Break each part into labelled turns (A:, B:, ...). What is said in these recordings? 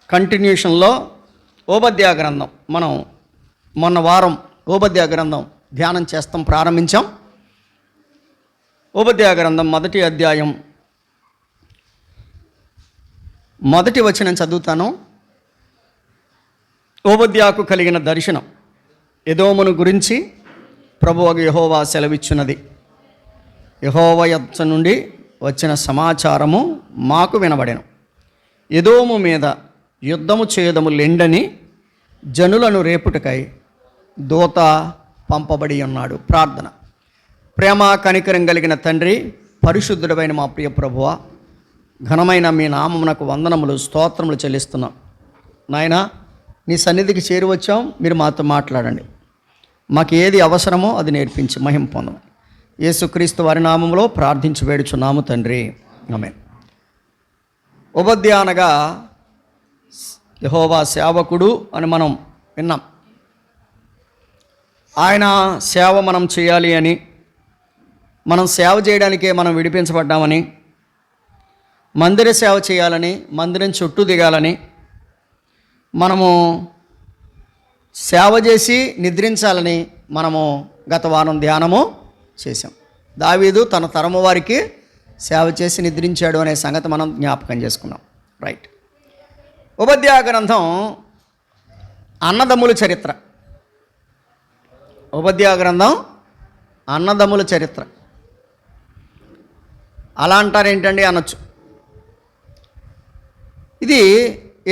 A: కంటిన్యూషన్లో ఓబద్యా గ్రంథం మనం మొన్న వారం ఓబద్యా గ్రంథం ధ్యానం చేస్తాం, ప్రారంభించాం. ఓబద్యా గ్రంథం 1వ అధ్యాయం 1వ వచనం చదువుతాను. ఓబద్యాకు కలిగిన దర్శనం. ఎదోమును గురించి ప్రభువగు యెహోవా సెలవిచ్చున్నది. యెహోవా యొద్ద నుండి వచ్చిన సమాచారము మాకు వినబడెను. ఎదోము మీద యుద్ధము చేయదము లెండని జనులను రేపుటకై దూత పంపబడి ఉన్నాడు. ప్రార్థన. ప్రేమ కనికరం కలిగిన తండ్రి, పరిశుద్ధుడమైన మా ప్రియ ప్రభువ, ఘనమైన మీ నామమునకు వందనములు, స్తోత్రములు చెల్లిస్తున్నాం. నాయనా, నీ సన్నిధికి చేరి వచ్చాం, మీరు మాతో మాట్లాడండి. మాకు ఏది అవసరమో అది నేర్పించి మహిమ పొందమని యేసుక్రీస్తు వారి నామములో ప్రార్థించి వేడుచున్నాము తండ్రి, ఆమేన్. ఓబద్యా అనగా యెహోవా సేవకుడు అని మనం విన్నాం. ఆయన సేవ మనం చేయాలి అని, మనం సేవ చేయడానికే మనం విడిపించబడ్డామని, మందిర సేవ చేయాలని, మందిరం చుట్టూ దిగాలని, మనము సేవ చేసి నిద్రించాలని మనము గత వారం ధ్యానము చేసాం. దావీదు తన తరము వారికి సేవ చేసి నిద్రించాడు అనే సంగతి మనం జ్ఞాపకం చేసుకున్నాం. రైట్. ఓబద్యా గ్రంథం అన్నదమ్ముల చరిత్ర. ఓబద్యా గ్రంథం అన్నదమ్ముల చరిత్ర. అలా అంటారేంటండి అనొచ్చు. ఇది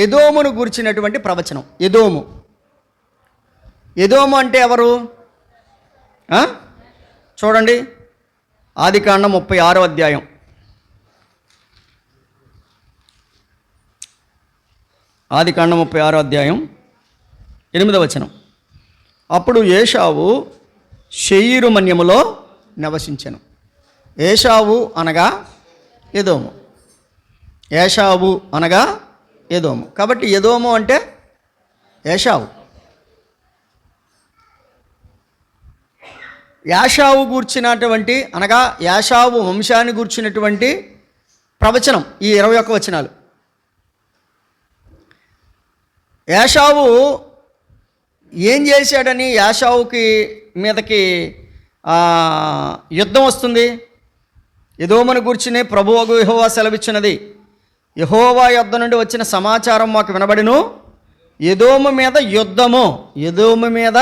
A: ఎదోమును గురించినటువంటి ప్రవచనం. ఎదోము అంటే ఎవరు? చూడండి, ఆదికాండం 36వ అధ్యాయం. ఆదికాండం 36వ అధ్యాయం 8వ వచనం. అప్పుడు ఏశావు శేయీరు మన్యములో నివసించెను. ఏశావు అనగా ఎదోము. ఏశావు అనగా ఎదోము. కాబట్టి ఎదోము అంటే ఏశావు. యాషావు గూర్చినటువంటి అనగా యాషావు వంశాన్ని గూర్చినటువంటి ప్రవచనం ఈ 21 వచనాలు. యాషావు ఏం చేశాడని యాషావుకి మీదకి యుద్ధం వస్తుంది? ఎదోమును గూర్చినే ప్రభువగు యెహోవా సెలవిచ్చినది. యెహోవా యొద్ద నుండి వచ్చిన సమాచారం మాకు వినబడెను. ఎదోము మీద యుద్ధము. ఎదోము మీద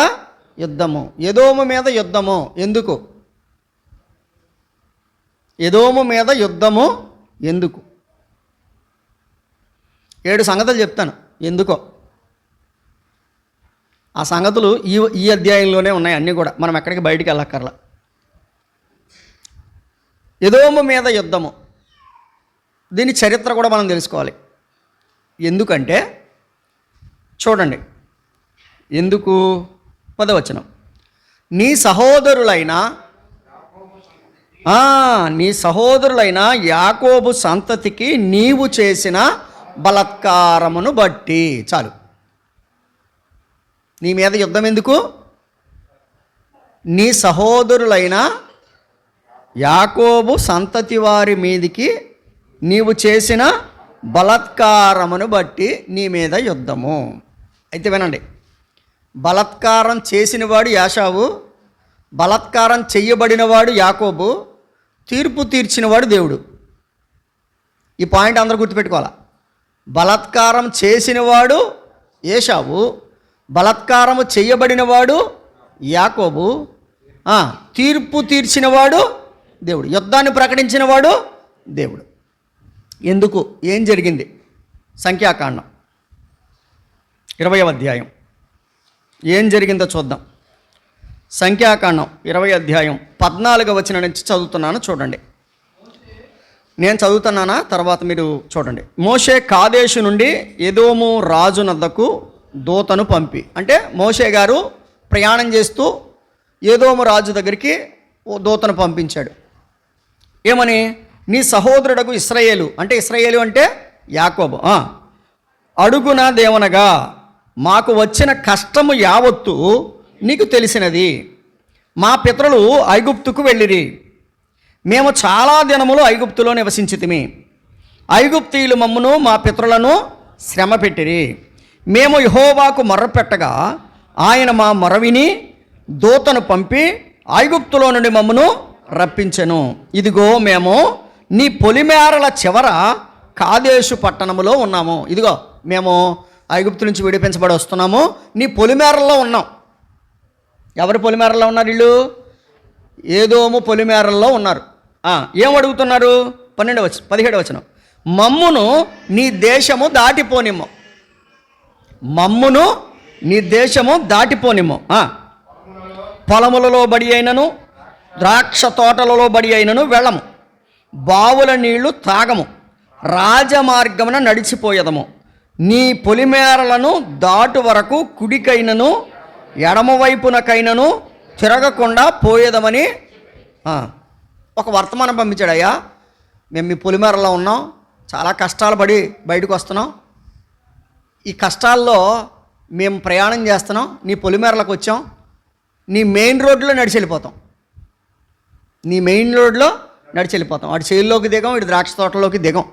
A: యుద్ధము. ఎదోము మీద యుద్ధము. ఎందుకు? ఎదోము మీద యుద్ధము ఎందుకు? 7 సంగతులు చెప్తాను ఎందుకో. ఆ సంగతులు ఈ అధ్యాయంలోనే ఉన్నాయి అన్నీ కూడా, మనం ఎక్కడికి బయటికి వెళ్ళక్కర్లా. ఎదోము మీద యుద్ధము, దీని చరిత్ర కూడా మనం తెలుసుకోవాలి. ఎందుకంటే చూడండి, ఎందుకు? 10వ వచనం. నీ సహోదరులైన యాకోబు సంతతికి నీవు చేసిన బలాత్కారమును బట్టి. చాలు. నీ మీద యుద్ధం ఎందుకు? నీ సహోదరులైన యాకోబు సంతతి వారి మీదికి నీవు చేసిన బలాత్కారమును బట్టి నీ మీద యుద్ధము. అయితే వినండి, బలాత్కారం చేసినవాడు యాషావు, బలాత్కారం చెయ్యబడినవాడు యాకోబు, తీర్పు తీర్చినవాడు దేవుడు. ఈ పాయింట్ అందరూ గుర్తుపెట్టుకోవాలా. బలాత్కారం చేసినవాడు ఏశావు, బలాత్కారము చెయ్యబడినవాడు యాకోబు, తీర్పు తీర్చినవాడు దేవుడు, యుద్ధాన్ని ప్రకటించినవాడు దేవుడు. ఎందుకు? ఏం జరిగింది? సంఖ్యాకాండం 20వ అధ్యాయం ఏం జరిగిందో చూద్దాం. సంఖ్యాకాండం 20వ అధ్యాయం 14వ వచనం నుంచి చదువుతున్నాను, చూడండి. నేను చదువుతున్నానా, తర్వాత మీరు చూడండి. మోషే కాదేశు నుండి ఎదోము రాజు నద్దకు దూతను పంపి, అంటే మోషే గారు ప్రయాణం చేస్తూ ఎదోము రాజు దగ్గరికి దూతను పంపించాడు. ఏమని? నీ సహోదరుడకు ఇశ్రాయేలు, అంటే ఇశ్రాయేలు అంటే యాకోబు, అడుగున దేవనగా మాకు వచ్చిన కష్టము యావత్తు నీకు తెలిసినది. మా పితరులు ఐగుప్తుకు వెళ్ళిరి, మేము చాలా దినములు ఐగుప్తులో నివసించితిమి. ఐగుప్తీయులు మమ్మును మా పితరులను శ్రమ పెట్టిరి. మేము యెహోవాకు మొర్రపెట్టగా ఆయన మా మొరవిని దూతను పంపి ఐగుప్తులో నుండి మమ్మను రప్పించెను. ఇదిగో మేము నీ పొలిమేరల చివర కాదేశు పట్టణములో ఉన్నాము. ఇదిగో మేము ఐగుప్తు నుంచి విడిపించబడి వస్తున్నాము, నీ పొలిమేరల్లో ఉన్నాం. ఎవరు పొలిమేరల్లో ఉన్నారు? వీళ్ళు ఏదోము పొలిమేరల్లో ఉన్నారు. ఏం అడుగుతున్నారు? 17వ వచనం, మమ్మును నీ దేశము దాటిపోనిమ్ము. మమ్మును నీ దేశము దాటిపోనిమ్ము. పొలములలో బడి అయినను ద్రాక్ష తోటలలో బడి అయినను వెళ్ళము, బావుల నీళ్లు తాగము, రాజమార్గమున నడిచిపోయేదము. నీ పొలిమేరలను దాటు వరకు కుడికైనను ఎడమవైపునకైనను తిరగకుండా పోయేదమని ఒక వర్తమానం పంపించాడు. అయ్యా, మేము మీ పొలిమేరలో ఉన్నాం, చాలా కష్టాలు పడి బయటకు వస్తున్నాం, ఈ కష్టాల్లో మేము ప్రయాణం చేస్తున్నాం, నీ పొలిమేరలకు వచ్చాం, నీ మెయిన్ రోడ్లో నడిచి వెళ్ళిపోతాం, నీ మెయిన్ రోడ్లో నడిచి వెళ్ళిపోతాం. అటు చేల్లోకి దిగం, ఇటు ద్రాక్ష తోటలోకి దిగం,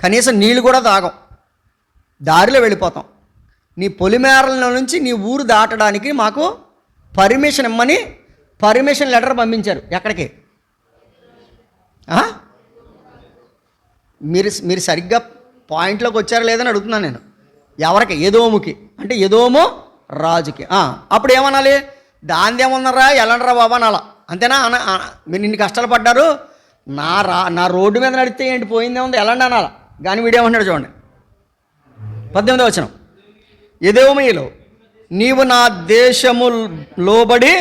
A: కనీసం నీళ్ళు కూడా తాగం, దారిలో వెళ్ళిపోతాం. నీ పొలిమేరల నుంచి నీ ఊరు దాటడానికి మాకు పర్మిషన్ ఇమ్మని పర్మిషన్ లెటర్ పంపించారు. ఎక్కడికి? మీరు సరిగ్గా పాయింట్లోకి వచ్చారా లేదని అడుగుతున్నాను నేను. ఎవరికి? ఎదోముకి, అంటే ఎదోము రాజుకి. అప్పుడు ఏమనాలి? దాందేమున్నారా, ఎలాంటిరా బాబా అనాలా, అంతేనా? మీరు ఇన్ని కష్టాలు పడ్డారు, నా రోడ్డు మీద నడిస్తే ఏంటి పోయిందేముంది, ఎలాంటి అనాలా. కానీ వీడేమన్నాడు చూడండి, 18వ వచనం, ఎదోమీయులో నీవు నా దేశము లోబడి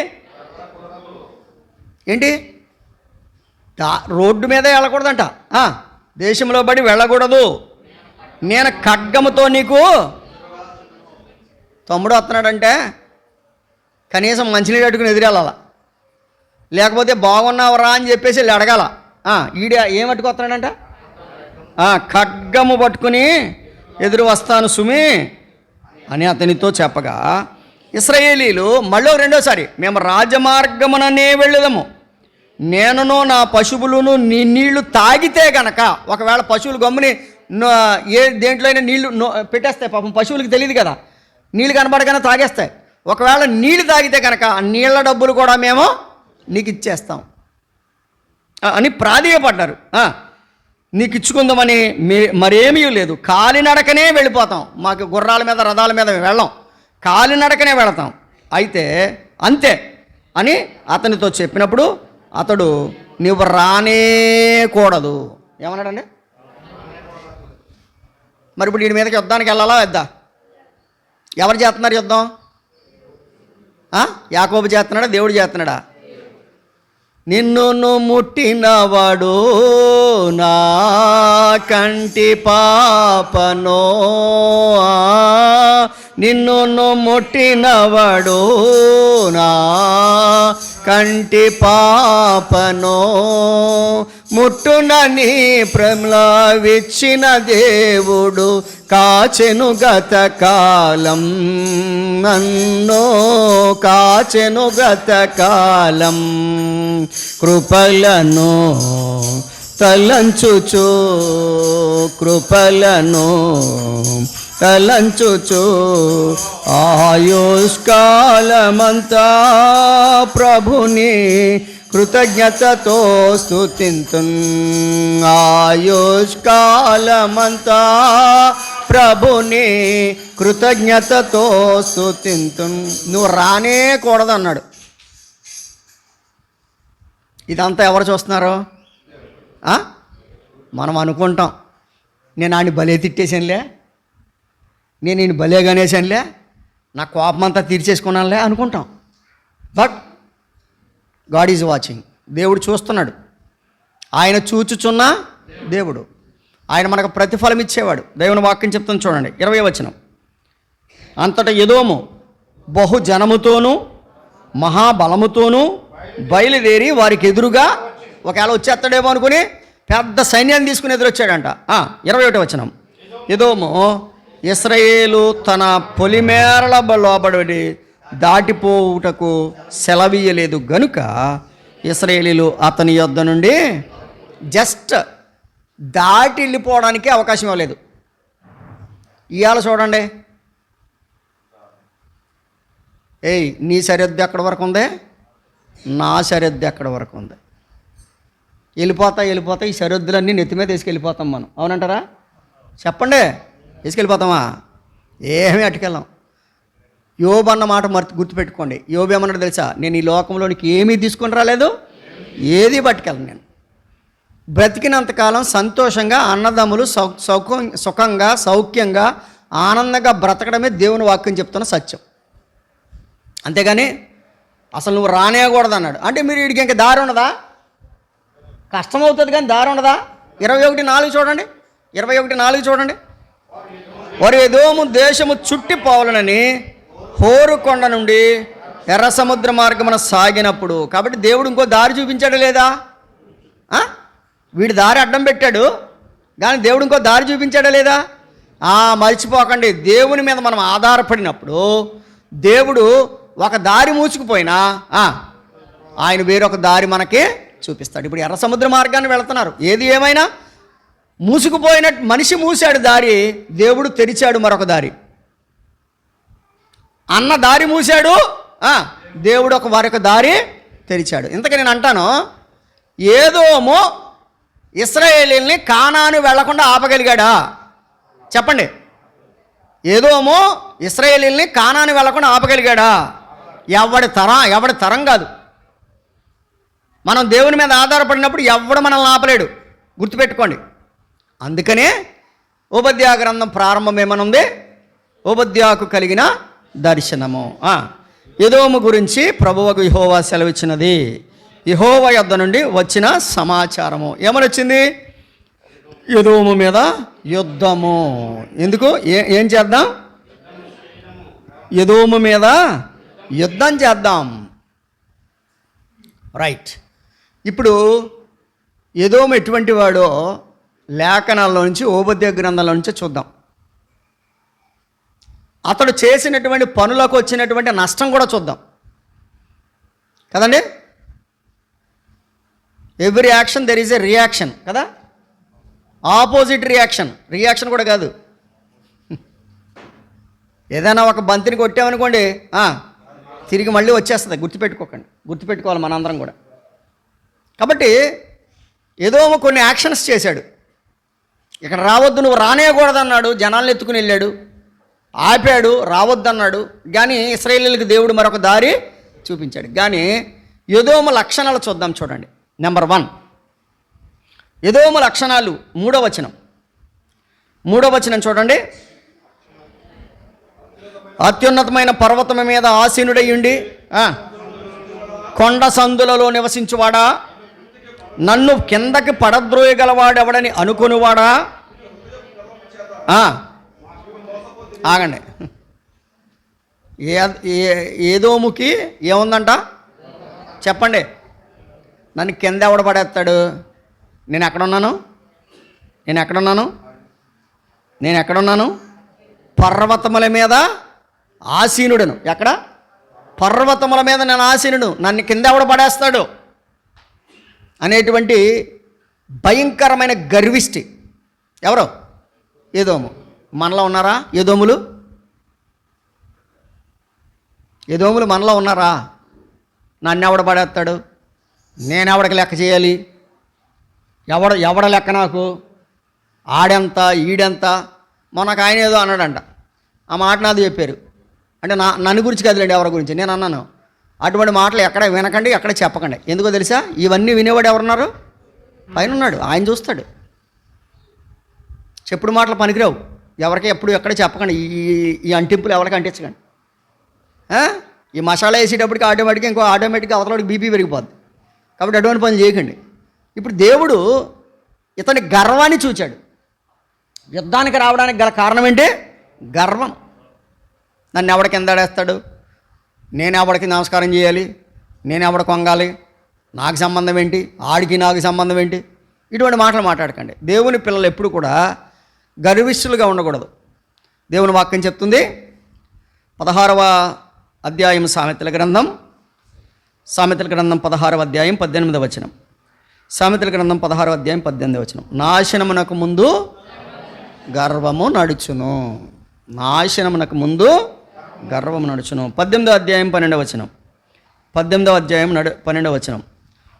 A: ఏంటి రోడ్డు మీదే వెళ్ళకూడదంట, దేశంలో బడి వెళ్ళకూడదు, నేను ఖడ్గముతో నీకు. తమ్ముడు వస్తున్నాడంటే కనీసం మంచినీళ్ళు అట్టుకుని ఎదురెళ్ళాల, లేకపోతే బాగున్నావరా అని చెప్పేసి వెళ్ళి అడగాల. ఈడ ఏం పట్టుకొస్తున్నాడంట? ఖడ్గము పట్టుకుని ఎదురు వస్తాను సుమి అని అతనితో చెప్పగా, ఇశ్రాయేలీలు మళ్ళీ రెండోసారి, మేము రాజమార్గముననే వెళ్ళదము, నేనును నా పశువులను నీ నీళ్లు తాగితే గనక. ఒకవేళ పశువులు గమ్ముని దేంట్లో అయినా నీళ్లు పెట్టేస్తాయి, పాపం పశువులకి తెలియదు కదా, నీళ్ళు కనబడగానే తాగేస్తాయి. ఒకవేళ నీళ్ళు తాగితే కనుక ఆ నీళ్ళ డబ్బులు కూడా మేము నీకు ఇచ్చేస్తాం అని ప్రాధేయపడ్డారు. నీకు ఇచ్చుకుందామని మరేమీ లేదు, కాలినడకనే వెళ్ళిపోతాం, మాకు గుర్రాల మీద రథాల మీద వెళ్ళాం, కాలినడకనే వెళతాం, అయితే అంతే అని అతనితో చెప్పినప్పుడు అతడు నువ్వు రానేకూడదు ఏమన్నాడండి? మరి ఇప్పుడు వీడి మీదకి యుద్ధానికి వెళ్ళాలా వద్దా? ఎవరు చేస్తున్నారు యుద్ధం? యాకోబు చేస్తున్నాడా, దేవుడు చేస్తున్నాడా? నిన్ను ముట్టినవాడు నా కంటి పాపనో, నిన్ను ముట్టినవాడు నా కంటి పాపనో, ముట్టునని ప్రమ్లావిచ్చిన దేవుడు కాచెను గతకాలం, నన్ను కాచెను గతకాలం, కృపలను తలంచుచు, కృపలను తలంచుచు, ఆయుష్కాలమంతా ప్రభుని కృతజ్ఞతతో స్తుతింతున్, ఆయుష్కాలమంతా ప్రభుని కృతజ్ఞతతో స్తుతింతున్. నువ్వు రానేకూడదన్నాడు. ఇదంతా ఎవరు చూస్తున్నారు? మనం అనుకుంటాం, నేను ఆయన భలే తిట్టేసానులే, నేను ఈయన భలే గనేసానులే, నా కోపం అంతా తీర్చేసుకున్నానులే అనుకుంటాం. But God is watching. దేవుడు చూస్తున్నాడు, ఆయన చూచుచున్న దేవుడు, ఆయన మనకు ప్రతిఫలం ఇచ్చేవాడు. దేవుని వాక్యం చెప్తుంది చూడండి, 20వ వచనం, అంతటా ఎదోము బహు జనముతోనూ మహాబలముతోనూ బయలుదేరి వారికి ఎదురుగా, ఒకవేళ వచ్చేస్తాడేమో అనుకుని పెద్ద సైన్యాన్ని తీసుకుని ఎదురొచ్చాడంట. 21వ వచనం, ఎదోము ఇశ్రాయేలు తన పొలిమేరల లోబడి దాటిపోవుటకు సెలవీయలేదు గనుక ఇశ్రాయేలీలు అతని యొద్ద నుండి జస్ట్ దాటి వెళ్ళిపోవడానికి అవకాశం ఇవ్వలేదు. ఇవాళ చూడండి, ఏయ్ నీ సరిహద్దు ఎక్కడి వరకు ఉంది, నా సరిహద్దు ఎక్కడి వరకు ఉంది. వెళ్ళిపోతా ఈ సరిహద్దులన్నీ నెత్తి మీద తీసుకెళ్ళిపోతాం మనం, అవునంటారా? చెప్పండి, తీసుకెళ్ళిపోతామా? ఏమీ అట్టుకెళ్ళాం. యోబు అన్న మాట గుర్తుపెట్టుకోండి. యోబు ఏమన్నాడు తెలుసా? నేను ఈ లోకంలోనికి ఏమీ తీసుకొని రాలేదు, ఏది పట్టుకెళ్ళను. నేను బ్రతికినంతకాలం సంతోషంగా అన్నదమ్ములు సుఖంగా సౌఖ్యంగా ఆనందంగా బ్రతకడమే దేవుని వాక్యం చెప్తున్న సత్యం. అంతేగాని అసలు నువ్వు రానేయకూడదు అన్నాడు అంటే మీరు వీడికి ఇంకా దారి ఉండదా? కష్టమవుతుంది కానీ దారి ఉండదా? 21:4 చూడండి, 21:4 చూడండి. వారు ఎదోము దేశము చుట్టిపోవాలనని హోరు కొండ నుండి ఎర్ర సముద్ర మార్గమున సాగినప్పుడు. కాబట్టి దేవుడు ఇంకో దారి చూపించాడు లేదా? వీడి దారి అడ్డం పెట్టాడు కానీ దేవుడు ఇంకో దారి చూపించాడా లేదా? మర్చిపోకండి, దేవుని మీద మనం ఆధారపడినప్పుడు దేవుడు ఒక దారి మూసుకుపోయినా ఆయన వేరొక దారి మనకి చూపిస్తాడు. ఇప్పుడు ఎర్ర సముద్ర మార్గాన్ని వెళుతున్నారు. ఏది ఏమైనా మూసుకుపోయినట్టు మనిషి మూసాడు దారి, దేవుడు తెరిచాడు మరొక దారి. అన్న దారి మూసాడు, దేవుడు మరొక దారి తెరిచాడు. ఇంతకీ నేను అంటాను, ఏదోమో ఇశ్రాయేలీల్ని కానాను వెళ్లకుండా ఆపగలిగాడా? చెప్పండి. ఏదోమో ఇశ్రాయేలీల్ని కానాను వెళ్లకుండా ఆపగలిగాడా? ఎవడి తరం కాదు. మనం దేవుని మీద ఆధారపడినప్పుడు ఎవడు మనల్ని ఆపలేడు, గుర్తుపెట్టుకోండి. అందుకనే ఓబద్యా గ్రంథం ప్రారంభం ఏమనుంది? ఓబద్యాకు కలిగిన దర్శనము. ఎదోము గురించి ప్రభువుకు యెహోవా సెలవిచ్చినది, యెహోవా యొద్ద నుండి వచ్చిన సమాచారము. ఏమని వచ్చింది? ఎదోము మీద యుద్ధము. ఎందుకు? ఏం చేద్దాం? ఎదోము మీద యుద్ధం చేద్దాం. రైట్. ఇప్పుడు ఎదోము ఎటువంటి వాడో లేఖనాల్లో నుంచి, ఓబద్యా గ్రంథంలో నుంచి చూద్దాం. అతడు చేసినటువంటి పనులకు వచ్చినటువంటి నష్టం కూడా చూద్దాం కదండి. Every action there is a reaction కదా, ఆపోజిట్ రియాక్షన్ కూడా కాదు. ఏదైనా ఒక బంతిని కొట్టామనుకోండి తిరిగి మళ్ళీ వచ్చేస్తుంది. గుర్తుపెట్టుకోవాలి మనందరం కూడా. కాబట్టి ఏదో కొన్ని యాక్షన్స్ చేశాడు. ఇక్కడ రావద్దు, నువ్వు రానేయకూడదన్నాడు, జనాలను ఎత్తుకుని వెళ్ళాడు, ఆపాడు, రావద్దన్నాడు. కానీ ఇశ్రాయేలీయులకు దేవుడు మరొక దారి చూపించాడు. కానీ ఎదోము లక్షణాలు చూద్దాం. చూడండి, నెంబర్ 1 ఎదోము లక్షణాలు. 3వ వచనం చూడండి. అత్యున్నతమైన పర్వతము మీద ఆసీనుడై ఉండి కొండ సందులలో నివసించువాడా, నన్ను కిందకి పడద్రోయగలవాడెవడని అనుకునివాడా. ఆగండి, ఏదోముకి ఏముందంట చెప్పండి. నన్ను కింద ఎవడ పడేస్తాడు? నేను ఎక్కడున్నాను? పర్వతముల మీద ఆసీనుడను. ఎక్కడ? పర్వతముల మీద నేను ఆసీనుడు, నన్ను కింద ఎవడ పడేస్తాడు అనేటువంటి భయంకరమైన గర్విష్టి. ఎవరో? ఏదోము. మనలో ఉన్నారా ఏదోములు మనలో ఉన్నారా? నన్ను ఎవడ పడేస్తాడు, నేనెవడికి లెక్క చేయాలి, ఎవడ లెక్క నాకు, ఆడెంత ఈడెంత. మొన్నకు ఆయన ఏదో అన్నాడంట, ఆ మాట నాది చెప్పారు. అంటే నన్ను గురించి కదలండి, ఎవరి గురించి నేను అన్నాను. అటువంటి మాటలు ఎక్కడ వినకండి, ఎక్కడ చెప్పకండి. ఎందుకో తెలుసా? ఇవన్నీ వినేవాడు ఎవరున్నారు? పైన ఉన్నాడు, ఆయన చూస్తాడు. చెప్పుడు మాటలు పనికిరావు, ఎవరికి ఎప్పుడు ఎక్కడ చెప్పకండి. ఈ అంటింపులు ఎవరికి అంటించకండి. ఈ మసాలా వేసేటప్పటికి ఆటోమేటిక్గా అవతలకి బీపీ పెరిగిపోద్ది. కాబట్టి అటువంటి పనులు చేయకండి. ఇప్పుడు దేవుడు ఇతని గర్వాన్ని చూచాడు. యుద్ధానికి రావడానికి గల కారణం ఏంటి? గర్వం. నన్ను ఎవడికి ఎందాడేస్తాడు, నేను ఎవడికి నమస్కారం చేయాలి, నేను ఎవడికి వంగాలి, నాకు సంబంధం ఏంటి, ఆడికి నాకు సంబంధం ఏంటి, ఇటువంటి మాటలు మాట్లాడకండి. దేవుని పిల్లలు ఎప్పుడు కూడా గర్విష్ఠులుగా ఉండకూడదు. దేవుని వాక్యం చెప్తుంది. 16వ అధ్యాయం సామెతల గ్రంథం 16వ అధ్యాయం 18వ వచనం. సామెతల గ్రంథం 16వ అధ్యాయం 18వ వచనం. నాశనమునకు ముందు గర్వము నడుచును. నాశనమునకు ముందు గర్వము నడుచును. 18వ అధ్యాయం 12వ వచనం. 18వ అధ్యాయం 12వ వచనం.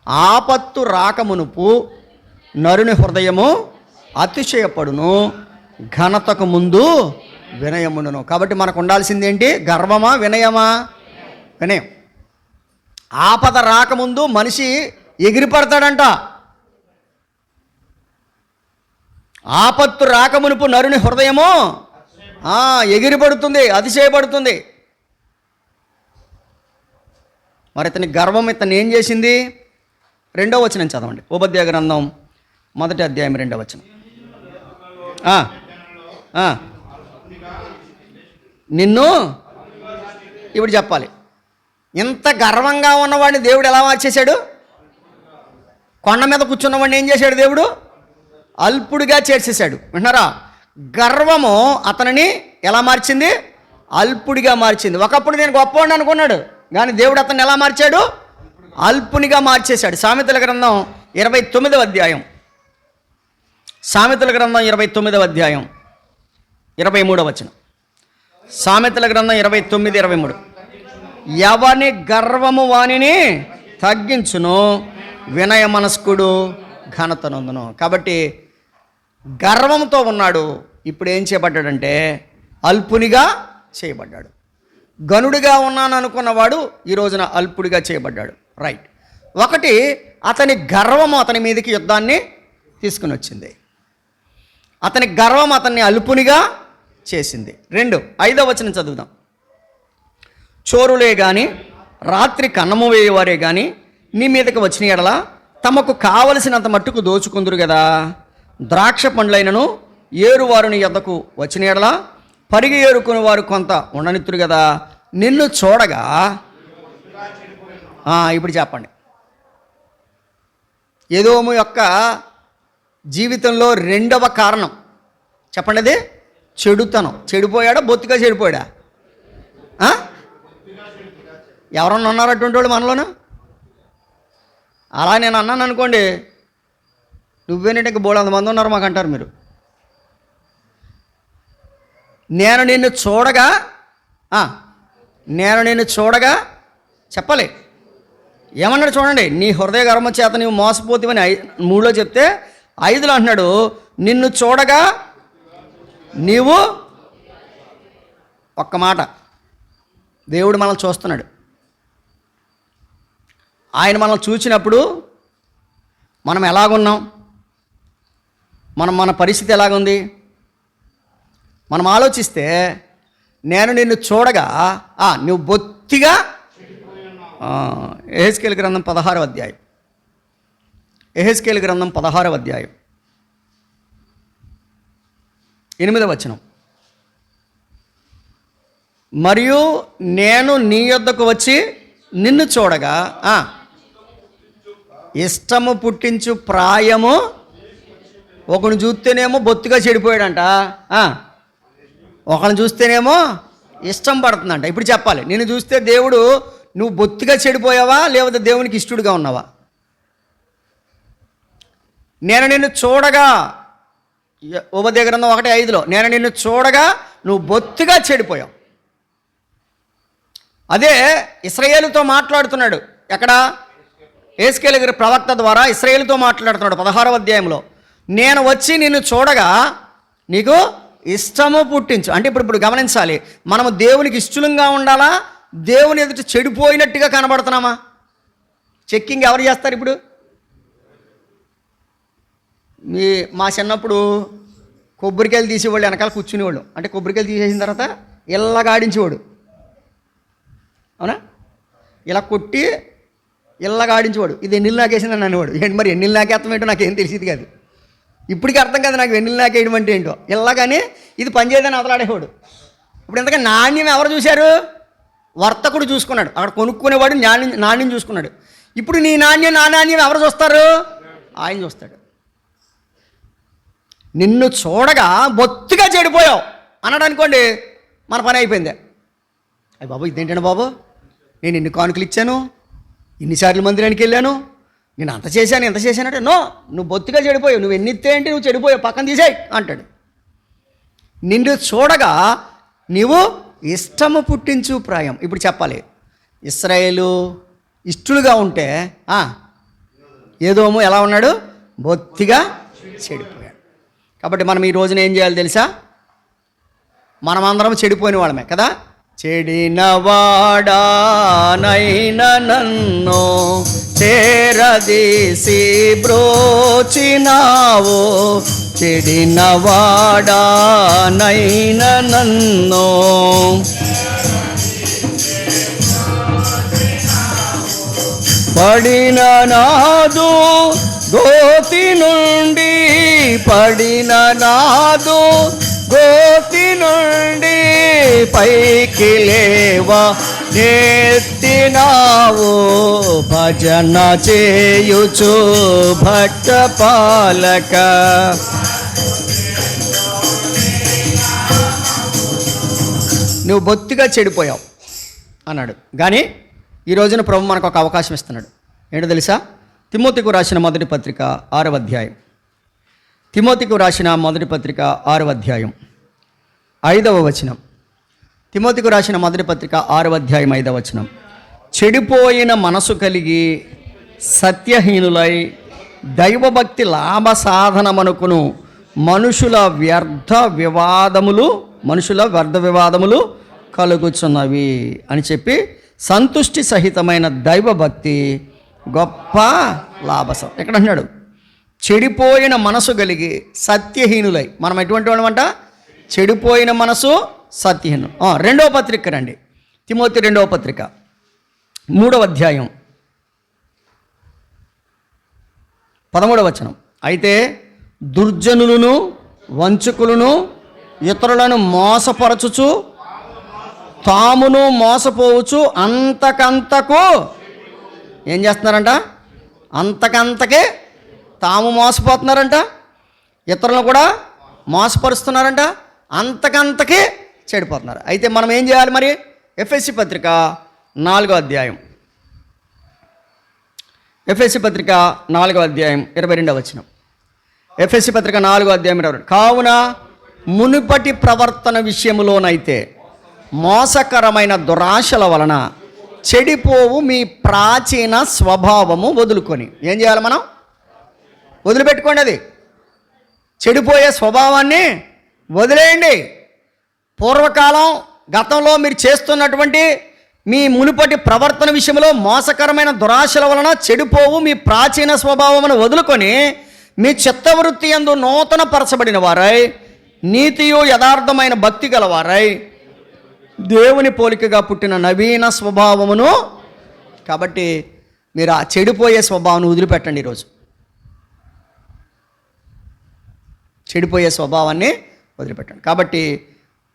A: ఆపత్తు రాకమునుపు నరుని హృదయము అతిశయపడును, ఘనతకు ముందు వినయమును. కాబట్టి మనకు ఉండాల్సింది ఏంటి? గర్వమా వినయమా? వినయం. ఆపద రాకముందు మనిషి ఎగిరిపడతాడంట. ఆపత్తు రాకమునుపు నరుని హృదయము ఎగిరిపడుతుంది, అతిశయపడుతుంది. మరి ఇతని గర్వం ఇతన్ని ఏం చేసింది? 2వ వచనం చదవండి. ఉపదేశ గ్రంథం 1వ అధ్యాయం 2వ వచనం. నిన్ను ఇప్పుడు చెప్పాలి. ఇంత గర్వంగా ఉన్నవాడిని దేవుడు ఎలా మార్చేశాడు? కొండ మీద కూర్చున్నవాడిని ఏం చేశాడు దేవుడు? అల్పుడిగా చేర్చేశాడు. వింటున్నారా? గర్వము అతనిని ఎలా మార్చింది? అల్పుడిగా మార్చింది. ఒకప్పుడు నేను గొప్పవాడిని అనుకున్నాడు, కానీ దేవుడు అతన్ని ఎలా మార్చాడు? అల్పునిగా మార్చేశాడు. సామెతల గ్రంథం 29వ అధ్యాయం. సామెతల గ్రంథం 29వ అధ్యాయం 23వ వచనం. సామెతల గ్రంథం 29:23. ఎవని గర్వము వానిని తగ్గించును, వినయ మనస్కుడు ఘనత నొందును. కాబట్టి గర్వంతో ఉన్నాడు, ఇప్పుడు ఏం చేయబడ్డాడంటే అల్పునిగా చేయబడ్డాడు. గనుడిగా ఉన్నాను అనుకున్నవాడు ఈ రోజున అల్పుడిగా చేయబడ్డాడు. రైట్. ఒకటి, అతని గర్వము అతని మీదకి యుద్ధాన్ని తీసుకుని వచ్చింది. అతని గర్వం అతన్ని అల్పునిగా చేసింది. 2, 5వ వచనం చదువుదాం. చోరులే కానీ రాత్రి కన్నము వేయేవారే కానీ నీ మీదకి వచ్చిన ఎడల తమకు కావలసినంత మట్టుకు దోచుకుందురు కదా. ద్రాక్ష పండ్లైనను ఏరువారు నీ యొద్దకు వచ్చిన ఎడల పరిగి ఏరుకుని వారు కొంత ఉండనిత్తురు కదా. నిన్ను చూడగా ఇప్పుడు చెప్పండి. ఎదోము యొక్క జీవితంలో 2వ కారణం చెప్పండి. అది చెడుతనం. చెడిపోయాడా? బొత్తిగా చెడిపోయాడా? ఎవరన్నా ఉన్నారు అటువంటి వాళ్ళు మనలోనూ? అలా నేను అన్నాను అనుకోండి, నువ్వేనంటే ఇంకా బోళ్ళ మంది ఉన్నారు మాకు అంటారు మీరు. నేను నిన్ను చూడగా చెప్పలే ఏమన్నాడు చూడండి. నీ హృదయ గర్వం చేత నీవు మోసపోతావని 3లో చెప్తే 5లో అంటున్నాడు నిన్ను చూడగా నీవు. ఒక్క మాట, దేవుడు మనల్ని చూస్తున్నాడు. ఆయన మనల్ని చూసినప్పుడు మనం ఎలాగున్నాం, మన పరిస్థితి ఎలాగుంది మనం ఆలోచిస్తే, నేను నిన్ను చూడగా నువ్వు బొత్తిగా. యెహెజ్కేలు గ్రంథం 16వ అధ్యాయం. యెహెజ్కేలు గ్రంథం 16వ అధ్యాయం 8వ వచనం. మరియు నేను నీ యొద్దకు వచ్చి నిన్ను చూడగా ఇష్టము పుట్టించు ప్రాయము. ఒకరిని చూస్తేనేమో బొత్తిగా చెడిపోయాడంట, ఒకరిని చూస్తేనేమో ఇష్టం పడుతుందంట. ఇప్పుడు చెప్పాలి, నిన్ను చూస్తే దేవుడు నువ్వు బొత్తిగా చెడిపోయావా లేకపోతే దేవునికి ఇష్టడుగా ఉన్నావా? నేను నిన్ను చూడగా, ఉపదేశ గ్రంథం 1:5లో నేను నిన్ను చూడగా నువ్వు బొత్తిగా చెడిపోయావు. అదే ఇశ్రాయేలుతో మాట్లాడుతున్నాడు. ఎక్కడ? యెహెజ్కేలు గారి ప్రవక్త ద్వారా ఇశ్రాయేలుతో మాట్లాడుతున్నాడు 16వ అధ్యాయంలో. నేను వచ్చి నిన్ను చూడగా నీకు ఇష్టము పుట్టించు. అంటే ఇప్పుడు గమనించాలి, మనము దేవునికి ఇష్టంగా ఉండాలా, దేవుని ఎదుట చెడిపోయినట్టుగా కనబడుతున్నామా? చెక్కింగ్ ఎవరు చేస్తారు ఇప్పుడు? మా చిన్నప్పుడు కొబ్బరికాయలు తీసేవాళ్ళు వెనకాల కూర్చునేవాళ్ళు. అంటే కొబ్బరికాయలు తీసేసిన తర్వాత ఇలాగా ఆడించేవాడు, అవునా? ఇలా కొట్టి ఇలాగా ఆడించేవాడు. ఇది ఎన్నిళ్ళు నాకేసిందని అనేవాడు. ఏంటి మరి ఎన్నిళ్ళు నాకేస్తాం ఏంటో నాకేం తెలిసింది కాదు. ఇప్పటికీ అర్థం కాదు నాకు ఎన్నిళ్ళు నాకేయడం అంటే ఏంటో. ఇలాగానే ఇది పనిచేయదని అదలాడేవాడు. ఇప్పుడు ఎంతగా నాణ్యం ఎవరు చూశారు? వర్తకుడు చూసుకున్నాడు. అక్కడ కొనుక్కునేవాడు నాణ్యం చూసుకున్నాడు. ఇప్పుడు నీ నాణ్యం నా నాణ్యం ఎవరు చూస్తారు? ఆయన చూస్తాడు. నిన్ను చూడగా బొత్తిగా చెడిపోయావు అన్నాడు అనుకోండి, మన పని అయిపోయిందే. అయ్యి బాబు ఇదేంటండి బాబు, నేను ఎన్ని కానుకలు ఇచ్చాను, ఇన్నిసార్లు మందిరానికి వెళ్ళాను, నేను అంత చేశాను ఎంత చేశానంటే, నో, నువ్వు బొత్తిగా చెడిపోయావు, నువ్వు ఎన్ని ఇస్తే ఏంటి, నువ్వు చెడిపోయావు, పక్కన తీసేయి అంటాడు. నిన్ను చూడగా నీవు ఇష్టము పుట్టించు ప్రాయం. ఇప్పుడు చెప్పాలి, ఇశ్రాయేలు ఇష్టలుగా ఉంటే ఏదోము ఎలా ఉన్నాడు? బొత్తిగా చెడిపోయాడు. కాబట్టి మనం ఈ రోజున ఏం చేయాలి తెలుసా? మనమందరం చెడిపోయిన వాళ్ళమే కదా. చెడినవాడానైన నన్ను చేరదీసి బ్రోచినావు, చెడినవాడానైన నన్ను పడిన నాదు గోతి నుండి, పడిన నాదు గోతి నుండి పైకి లేవా నెత్తినావు, భజన చేయుచు భట్ట పాలక. నువ్వు బొత్తిగా చెడిపోయావు అన్నాడు. కానీ ఈ రోజున ప్రభు మనకు ఒక అవకాశం ఇస్తున్నాడు. ఏంటో తెలుసా? తిమోతికు రాసిన మొదటి పత్రిక 6వ అధ్యాయం. తిమోతికు రాసిన మొదటి పత్రిక 6వ అధ్యాయం 5వ వచనం. తిమోతికు రాసిన మొదటి పత్రిక 6వ అధ్యాయం 5వ వచనం. చెడిపోయిన మనసు కలిగి సత్యహీనులై దైవభక్తి లాభ సాధనమనుకును మనుషుల వ్యర్థ వివాదములు కలుగుచున్నవి అని చెప్పి, సంతుష్టి సహితమైన దైవభక్తి గొప్ప లాభసం. ఎక్కడ అన్నాడు? చెడిపోయిన మనసు కలిగి సత్యహీనులై. మనం ఎటువంటి వాళ్ళమంట? చెడిపోయిన మనసు, సత్యహీను. 2వ పత్రిక రండి, తిమోతి 2వ పత్రిక 3వ అధ్యాయం 13వ వచనం. అయితే దుర్జనులను వంచకులను ఇతరులను మోసపరచుచు తామును మోసపోవచ్చు అంతకంతకు ఏం చేస్తున్నారంట? అంతకంతకే తాము మోసపోతున్నారంట, ఇతరులను కూడా మోసపరుస్తున్నారంట, అంతకంతకే చెడిపోతున్నారు. అయితే మనం ఏం చేయాలి మరి? ఎఫెసీ పత్రిక 4వ అధ్యాయం, ఎఫెసీ పత్రిక 4వ అధ్యాయం 22వ వచనం. ఎఫెసీ పత్రిక 4వ అధ్యాయం 22. కావున మునుపటి ప్రవర్తన విషయములోనైతే మోసకరమైన దురాశల వలన చెడిపోవు మీ ప్రాచీన స్వభావము వదులుకొని. ఏం చేయాలి మనం? వదిలిపెట్టుకోండి. అది చెడిపోయే స్వభావాన్ని వదిలేయండి. పూర్వకాలం గతంలో మీరు చేస్తున్నటువంటి మీ మునుపటి ప్రవర్తన విషయంలో మోసకరమైన దురాశల వలన చెడిపోవు మీ ప్రాచీన స్వభావమును వదులుకొని మీ చిత్తవృత్తి యందు నూతన పరచబడిన వారై నీతియు యథార్థమైన భక్తి గలవారై దేవుని పోలికగా పుట్టిన నవీన స్వభావమును. కాబట్టి మీరు ఆ చెడిపోయే స్వభావాన్ని వదిలిపెట్టండి. ఈరోజు చెడిపోయే స్వభావాన్ని వదిలిపెట్టండి. కాబట్టి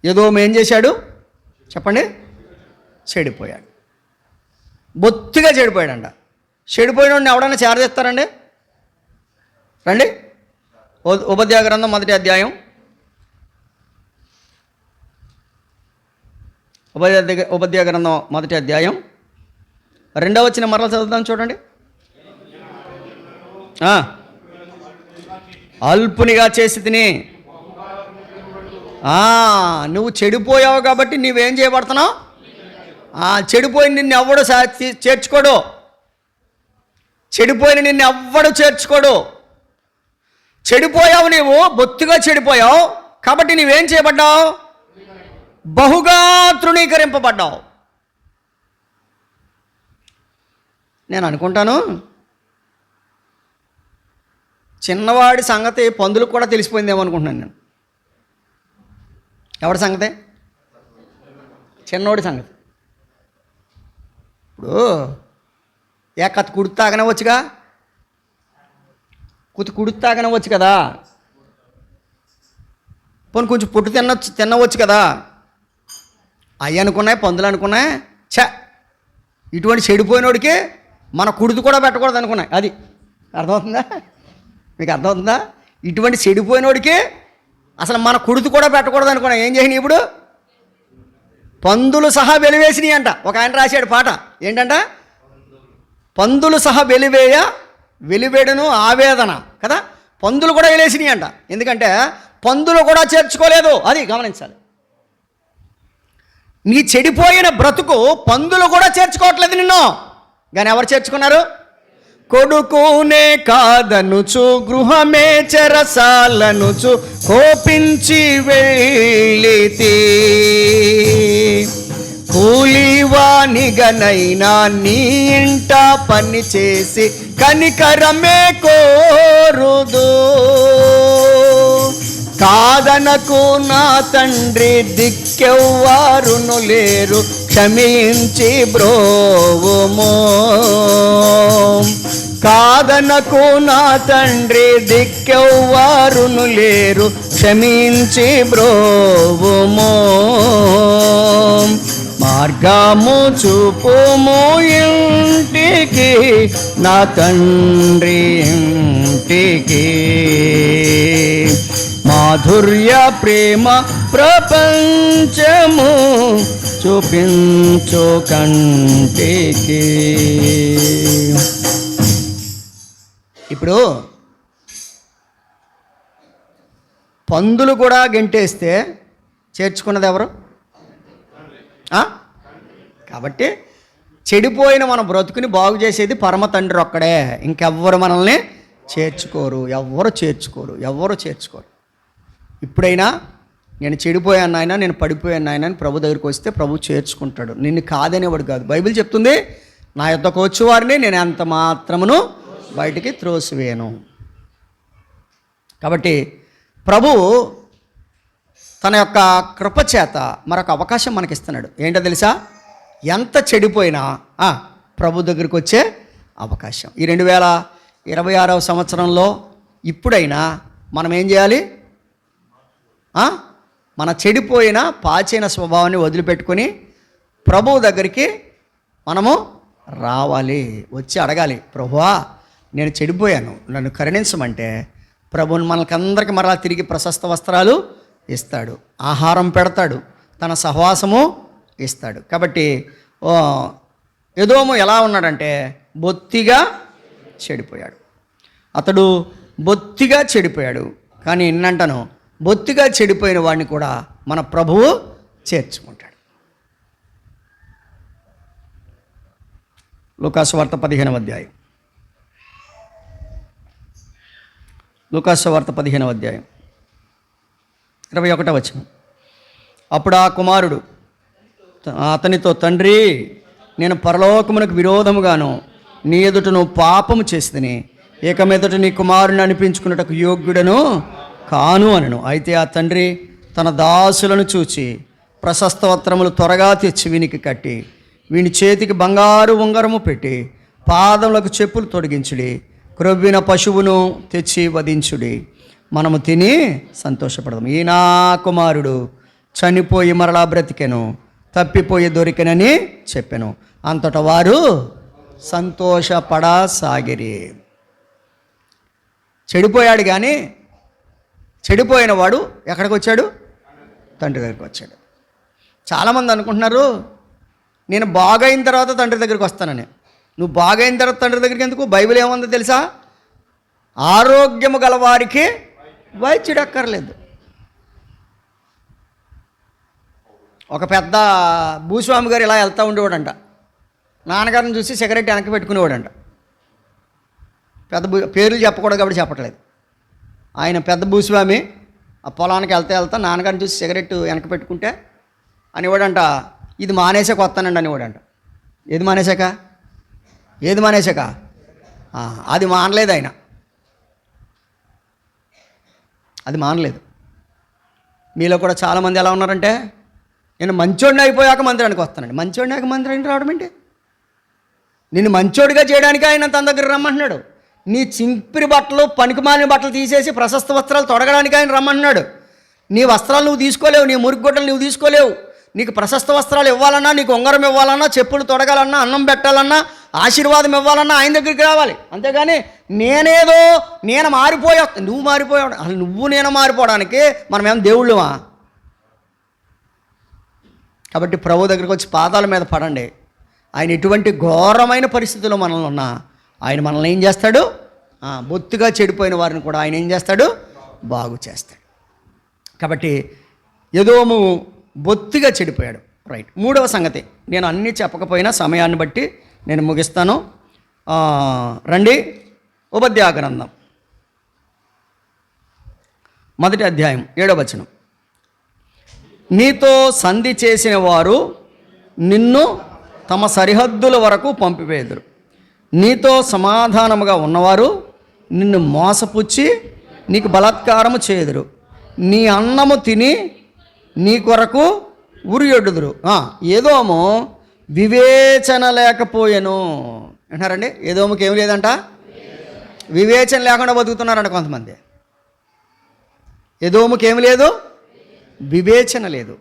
A: ఏదోము ఏం చేశాడు చెప్పండి? చెడిపోయాడు, బొత్తిగా చెడిపోయాడంట. చెడిపోయిన ఎవడన్నా చేరదీస్తారండి? రండి, ఉపదేశ గ్రంథం 1వ అధ్యాయం, ఉపదేశ గ్రంథం 1వ అధ్యాయం 2వ వచనం మరలా చదువుతాం చూడండి. అల్పునిగా చేసి తిని. నువ్వు చెడిపోయావు కాబట్టి నువ్వేం చేయబడుతున్నావు? చెడిపోయి నిన్ను ఎవ్వడు చేర్చుకోడు. చెడిపోయిన నిన్ను ఎవ్వడు చేర్చుకోడు. చెడిపోయావు, నీవు బొత్తిగా చెడిపోయావు కాబట్టి నువ్వేం చేయబడ్డావు? బహుగా తృణీకరింపబడ్డావు. నేను అనుకుంటాను చిన్నవాడి సంగతి పందులకు కూడా తెలిసిపోయిందేమో అనుకుంటున్నాను నేను. ఎవడి సంగతి? చిన్నోడి సంగతి. ఇప్పుడు కత్తి కుడి తాగనవచ్చుగా, కుడి తాగనవచ్చు కదా, పోనీ కొంచెం పొట్టు తినవచ్చు కదా. అవి అనుకున్నాయి, పందులు అనుకున్నాయి. ఇటువంటి చెడిపోయినోడికి మన కుడిది కూడా పెట్టకూడదు అనుకున్నాయి. అది అర్థమవుతుందా? మీకు అర్థమవుతుందా? ఇటువంటి చెడిపోయినోడికి అసలు మన కుడిది కూడా పెట్టకూడదు అనుకున్నాయి. ఏం చేయని ఇప్పుడు? పందులు సహా వెలివేసినాయి అంట. ఒక ఆయన రాశాడు పాట. ఏంటంట? పందులు సహా వెలివేడును ఆవేదన కదా. పందులు కూడా వెలేసినాయి అంట. ఎందుకంటే పందులు కూడా చేర్చుకోలేదు. అది గమనించాలి. నీ చెడిపోయిన బ్రతుకు పందులు కూడా చేర్చుకోవట్లేదు నిన్ను. కానీ ఎవరు చేర్చుకున్నారు? కొడుకునే కాదనుచు గృహమే చెరసాలనుచు కోపించి వెళ్ళితి. కూలివానిగనైనా నీ ఇంట పని చేసి కనికరమే కోరుదు. కాదనకు నా తండ్రి, దిక్కెవ్వారును లేరు, క్షమించి బ్రోవుము. కాదనకు నా తండ్రి, దిక్కెవ్వారును లేరు, క్షమించి బ్రోవుము. మార్గము చూపుము ఇంటికి, నా తండ్రి ఇంటికి. మాధుర్య ప్రేమ ప్రపంచము చూపించు కంటికి. ఇప్పుడు పందులు కూడా గెంటేస్తే చేర్చుకున్నది ఎవరు? కాబట్టి చెడిపోయిన మన బ్రతుకుని బాగు చేసేది పరమ తండ్రి ఒక్కడే. ఇంకెవ్వరు మనల్ని చేర్చుకోరు, ఎవ్వరు చేర్చుకోరు. ఇప్పుడైనా నేను చెడిపోయాను నాయన, నేను పడిపోయాను నాయన అని ప్రభు దగ్గరికి వస్తే ప్రభు చేర్చుకుంటాడు. నిన్ను కాదనేవాడు కాదు. బైబిల్ చెప్తుంది, నా యొద్దకు వచ్చేవారిని నేను ఎంత మాత్రమును బయటికి త్రోసివేయను. కాబట్టి ప్రభు తన యొక్క కృపచేత మరొక అవకాశం మనకిస్తున్నాడు. ఏంటో తెలుసా? ఎంత చెడిపోయినా ప్రభు దగ్గరికి వచ్చే అవకాశం. ఈ 2026వ సంవత్సరంలో ఇప్పుడైనా మనం ఏం చేయాలి? మన చెడిపోయిన పాచైన స్వభావాన్ని వదిలిపెట్టుకొని ప్రభువు దగ్గరికి మనము రావాలి. వచ్చి అడగాలి, ప్రభువా నేను చెడిపోయాను, నన్ను కరుణించమంటే ప్రభువుని మనకందరికి మరలా తిరిగి ప్రశస్త వస్త్రాలు ఇస్తాడు, ఆహారం పెడతాడు, తన సహవాసము ఇస్తాడు. కాబట్టి ఎదోము ఎలా ఉన్నాడంటే బొత్తిగా చెడిపోయాడు. అతడు బొత్తిగా చెడిపోయాడు. కానీ ఎన్నంటను బొత్తిగా చెడిపోయిన వాడిని కూడా మన ప్రభువు చేర్చుకుంటాడు. లూకాసు వార్త 15వ అధ్యాయం. లూకాసు వార్త 15వ అధ్యాయం 21వ వచనం. అప్పుడు ఆ కుమారుడు అతనితో, తండ్రి నేను పరలోకమునకు విరోధముగాను నీ ఎదుట నువ్వు పాపము చేసితిని, ఇక మీదట నీ కుమారుని అనిపించుకున్నటకు యోగ్యుడను కాను అనను. అయితే ఆ తండ్రి తన దాసులను చూచి ప్రశస్త వస్త్రములు త్వరగా తెచ్చి వీనికి కట్టి వీని చేతికి బంగారు ఉంగరము పెట్టి పాదములకు చెప్పులు తొడిగించుడి, క్రొవ్విన పశువును తెచ్చి వధించుడి, మనము తిని సంతోషపడదాం. ఈ నా కుమారుడు చనిపోయి మరలా బ్రతికెను, తప్పిపోయి దొరికెనని చెప్పెను. అంతటా వారు సంతోషపడసాగిరి. చెడిపోయాడు, కానీ చెడిపోయిన వాడు ఎక్కడికి వచ్చాడు? తండ్రి దగ్గరికి వచ్చాడు. చాలామంది అనుకుంటున్నారు నేను బాగైన తర్వాత తండ్రి దగ్గరికి వస్తానని. నువ్వు బాగైన తర్వాత తండ్రి దగ్గరికి ఎందుకు? బైబిల్ ఏముందో తెలుసా? ఆరోగ్యము గలవారికి వైద్యుడు అక్కర్లేదు. ఒక పెద్ద భూస్వామి గారు ఇలా వెళ్తూ ఉండేవాడంట. నాన్నగారిని చూసి సిగరెట్ వెనక్కి పెట్టుకునేవాడంట. పెద్ద పేర్లు చెప్పకూడదు కాబట్టి చెప్పట్లేదు. ఆయన పెద్ద భూస్వామి. ఆ పొలానికి వెళ్తా నాన్నగారిని చూసి సిగరెట్ వెనక్కి పెట్టుకుంటే అనేవాడంట, ఇది మానేసాక వస్తానండి అనేవాడంట. ఏది మానేశాక? అది మానలేదు ఆయన. అది మానలేదు. మీలో కూడా చాలామంది ఎలా ఉన్నారంటే, నేను మంచోడిని అయిపోయాక మందిరానికి వస్తానండి. మంచోడిని అయ్యాక మందిరానికి రావడం ఏంటి? నిన్ను మంచోడిగా చేయడానికి ఆయన తన దగ్గర రమ్మంటున్నాడు. నీ చింపిరి బట్టలు, పనికిమాలిన బట్టలు తీసేసి ప్రశస్త వస్త్రాలు తొడగడానికి ఆయన రమ్మంటున్నాడు. నీ వస్త్రాలు నువ్వు తీసుకోలేవు, నీ మురిగుడ్డలు నువ్వు తీసుకోలేవు. నీకు ప్రశస్త వస్త్రాలు ఇవ్వాలన్నా, నీకు ఉంగరం ఇవ్వాలన్నా, చెప్పులు తొడగాలన్నా, అన్నం పెట్టాలన్నా, ఆశీర్వాదం ఇవ్వాలన్నా ఆయన దగ్గరికి రావాలి. అంతేగాని నేను మారిపోయా, నువ్వు మారిపోయావు. అసలు నువ్వు నేను మారిపోవడానికి మనమేం దేవుళ్ళుమా? కాబట్టి ప్రభు దగ్గరికి వచ్చి పాదాల మీద పడండి. ఆయన ఎటువంటి ఘోరమైన పరిస్థితుల్లో మనల్ని ఉన్నా ఆయన మనల్ని ఏం చేస్తాడు? బొత్తుగా చెడిపోయిన వారిని కూడా ఆయన ఏం చేస్తాడు? బాగు చేస్తాడు. కాబట్టి ఎదోము బొత్తిగా చెడిపోయాడు. రైట్. మూడవ సంగతి, నేను అన్నీ చెప్పకపోయినా సమయాన్ని బట్టి నేను ముగిస్తాను. రండి, ఉపద్యాగ గ్రంథం 1వ అధ్యాయం 7వ వచనం. నీతో సంధి చేసిన వారు నిన్ను తమ సరిహద్దుల వరకు పంపివేయుదురు. నీతో సమాధానముగా ఉన్నవారు నిన్ను మోసపుచ్చి నీకు బలాత్కారము చేయుదురు. నీ అన్నము తిని నీ కొరకు ఉరియొడ్డుదురు. ఏదోమో వివేచన లేకపోయాను అంటారండి. ఏదోముకి ఏం లేదంట, వివేచన లేకుండా బతుకుతున్నారంట కొంతమంది. ఏదోముకి ఏమి లేదు, వివేచన లేదు.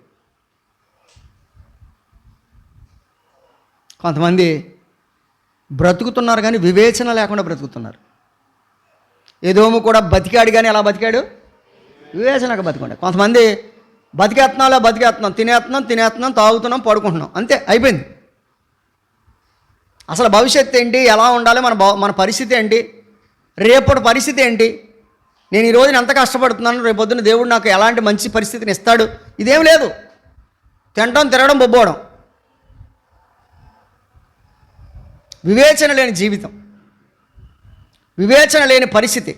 A: కొంతమంది బ్రతుకుతున్నారు కానీ వివేచన లేకుండా బ్రతుకుతున్నారు. ఏదోము కూడా బతికాడు కానీ ఎలా బతికాడు, వివేచనగా బతికండి. కొంతమంది బతికేస్తున్నాం, తినేస్తున్నాం, తాగుతున్నాం, పడుకుంటున్నాం, అంతే అయిపోయింది. అసలు భవిష్యత్తు ఏంటి, ఎలా ఉండాలి, మన పరిస్థితి ఏంటి, రేపటి పరిస్థితి ఏంటి, నేను ఈ రోజున ఎంత కష్టపడుతున్నాను, రేపొద్దున దేవుడు నాకు ఎలాంటి మంచి పరిస్థితిని ఇస్తాడు, ఇదేం లేదు. తినడం, తిరగడం, బొబ్బోవడం. వివేచన లేని జీవితం, వివేచన లేని పరిస్థితి.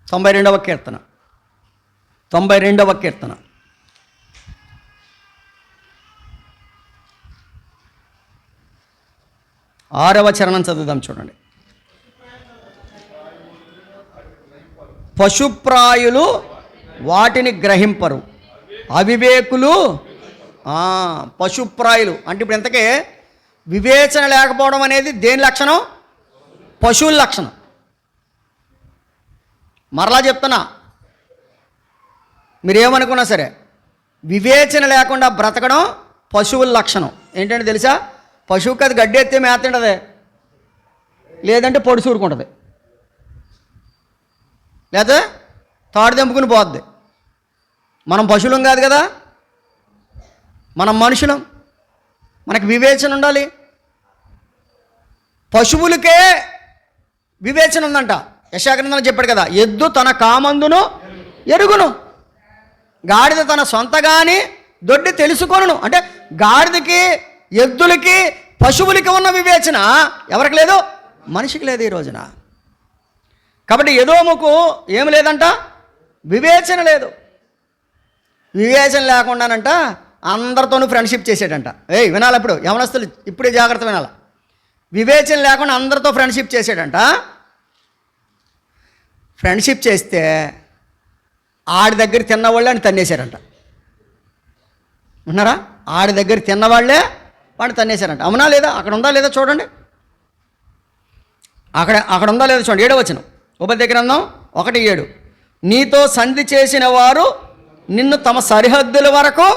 A: 92వ కీర్తన 6వ చరణం చదువుదాం, చూడండి. పశుప్రాయులు వాటిని గ్రహింపరు, అవివేకులు. పశుప్రాయులు అంటే ఇప్పుడు ఇంతకే వివేచన లేకపోవడం అనేది దేని లక్షణం, పశువుల లక్షణం. మరలా చెప్తున్నా, మీరేమనుకున్నా సరే వివేచన లేకుండా బ్రతకడం పశువుల లక్షణం. ఏంటంటే తెలుసా, పశువుకి అది గడ్డి ఎత్తే మేత తింటదే, లేదంటే పొడి సూరుకుంటుంది, లేదా తాడు తెంపుకుని పోద్ది. మనం పశువులం కాదు కదా, మనం మనుషులం. మనకు వివేచన ఉండాలి. పశువులకే వివేచన ఉందంట. యెషయా చెప్పాడు కదా, ఎద్దు తన కామందును ఎరుగును, గాడిద తన సొంతగాని దొడ్డి తెలుసుకొనును. అంటే గాడిదకి, ఎద్దులకి, పశువులకి ఉన్న వివేచన ఎవరికి లేదు, మనిషికి లేదు ఈ రోజున. కాబట్టి ఎదోముకు ఏమి లేదంట, వివేచన లేదు. వివేచన లేకుండానంట అందరితోనూ ఫ్రెండ్షిప్ చేసేటంట. వినాలి, అప్పుడు యవనస్తులు ఇప్పుడే జాగ్రత్త వినాలి. వివేచన లేకుండా అందరితో ఫ్రెండ్షిప్ చేసేటంట. ఫ్రెండ్షిప్ చేస్తే ఆడి దగ్గర తిన్నవాళ్ళే అని తన్నేశారంట. ఉన్నారా, ఆడి దగ్గర తిన్నవాళ్ళే వాడిని తన్నేశారంట. అవునా లేదా, అక్కడ ఉందా లేదా చూడండి, అక్కడ ఉందా లేదా చూడండి. 7వ వచనం, ఉపద్య గ్రంథం 1:7. నీతో సంధి చేసిన వారు నిన్ను తమ సరిహద్దుల వరకు,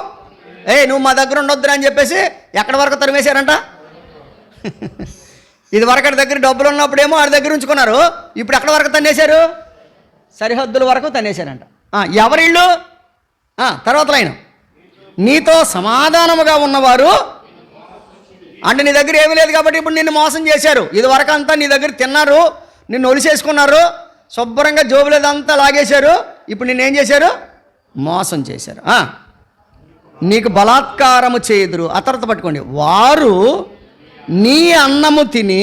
A: నువ్వు మా దగ్గర ఉండొద్దురా అని చెప్పేసి ఎక్కడి వరకు తరిమేశారంట. ఇది వరకు దగ్గర డబ్బులు ఉన్నప్పుడేమో వాడి దగ్గర ఉంచుకున్నారు, ఇప్పుడు ఎక్కడి వరకు తన్నేశారు, సరిహద్దుల వరకు తన్నేశారంట. ఎవరిళ్ళు, తర్వాత లైన్, నీతో సమాధానముగా ఉన్నవారు అంటే నీ దగ్గర ఏమీ లేదు కాబట్టి ఇప్పుడు నిన్ను మోసం చేశారు. ఇది వరకు అంతా నీ దగ్గర తిన్నారు, నిన్ను ఒలిసేసుకున్నారు, శుభ్రంగా జోబులేదంతా లాగేశారు. ఇప్పుడు నిన్నేం చేశారు, మోసం చేశారు. నీకు బలాత్కారము చేయుదురు. ఆ తర్వాత పట్టుకోండి, వారు నీ అన్నము తిని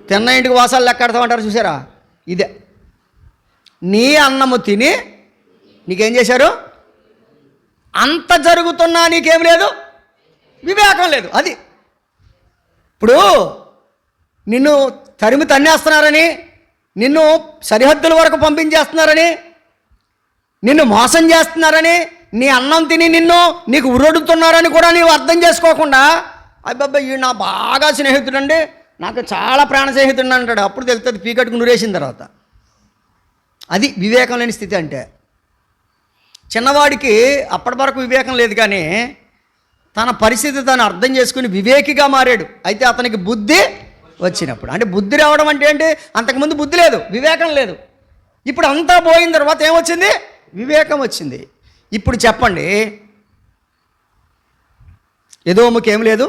A: తిన్న ఇంటికి వాసాలు లెక్కెడతామంటారు చూసారా, ఇదే. నీ అన్నము తిని నీకేం చేశారు, అంత జరుగుతున్నా నీకేం లేదు, వివేకం లేదు. అది ఇప్పుడు నిన్ను తరిమి తన్నేస్తున్నారని, నిన్ను సరిహద్దుల వరకు పంపించేస్తున్నారని, నిన్ను మోసం చేస్తున్నారని, నీ అన్నం తిని నీకు ఉరొడుతున్నారని కూడా నీవు అర్థం చేసుకోకుండా, అబ్బాయి ఈ నా బాగా స్నేహితుడండి, నాకు చాలా ప్రాణ స్నేహితుడు అంటాడు. అప్పుడు తెలుస్తుంది పీకట్టుకు నురేసిన తర్వాత. అది వివేకం లేని స్థితి. అంటే చిన్నవాడికి అప్పటి వరకు వివేకం లేదు, కానీ తన పరిస్థితి తను అర్థం చేసుకుని వివేకిగా మారాడు. అయితే అతనికి బుద్ధి వచ్చినప్పుడు, అంటే బుద్ధి రావడం అంటే ఏంటి, అంతకుముందు బుద్ధి లేదు, వివేకం లేదు. ఇప్పుడు అంతా పోయిన తర్వాత ఏమొచ్చింది, వివేకం వచ్చింది. ఇప్పుడు చెప్పండి, ఎదోముకి ఏం లేదు,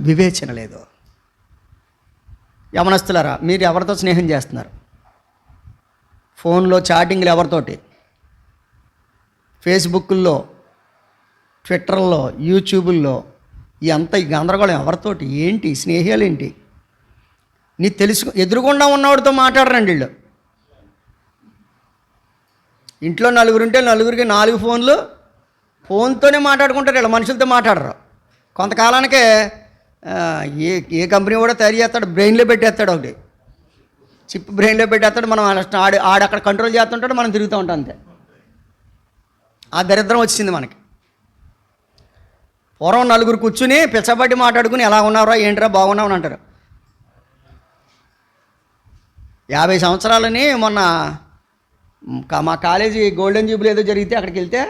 A: వివేచన లేదు. యవనస్తులారా, మీరు ఎవరితో స్నేహం చేస్తున్నారు, ఫోన్లో చాటింగ్లు ఎవరితోటి, ఫేస్బుక్ల్లో, ట్విట్టర్లో, యూట్యూబుల్లో ఈ గందరగోళం ఎవరితోటి, ఏంటి స్నేహాలు ఏంటి? నీ ఎదురుగుండా ఉన్నవాడితో మాట్లాడరండి వీళ్ళు. ఇంట్లో నలుగురుంటే నలుగురికి 4 ఫోన్లు, ఫోన్తోనే మాట్లాడుకుంటారు వీళ్ళు, మనుషులతో మాట్లాడరు. కొంతకాలానికే ఏ కంపెనీ కూడా తయారు చేస్తాడు, బ్రెయిన్లో పెట్టేస్తాడు, ఒకటి చిప్ బ్రెయిన్లో పెట్టేస్తాడు. మనం ఆడక్కడ కంట్రోల్ చేస్తుంటాడు, మనం తిరుగుతూ ఉంటాం, అంతే. ఆ దరిద్రం వచ్చింది మనకి. పూర్వం నలుగురు కూర్చుని పిచ్చబట్టి మాట్లాడుకుని ఎలా ఉన్నారా ఏంట్రా బాగున్నావు అని అంటారు. 50 సంవత్సరాలని మొన్న మా కాలేజీ గోల్డెన్ జూబ్లీ ఏదో జరిగితే అక్కడికి వెళ్తే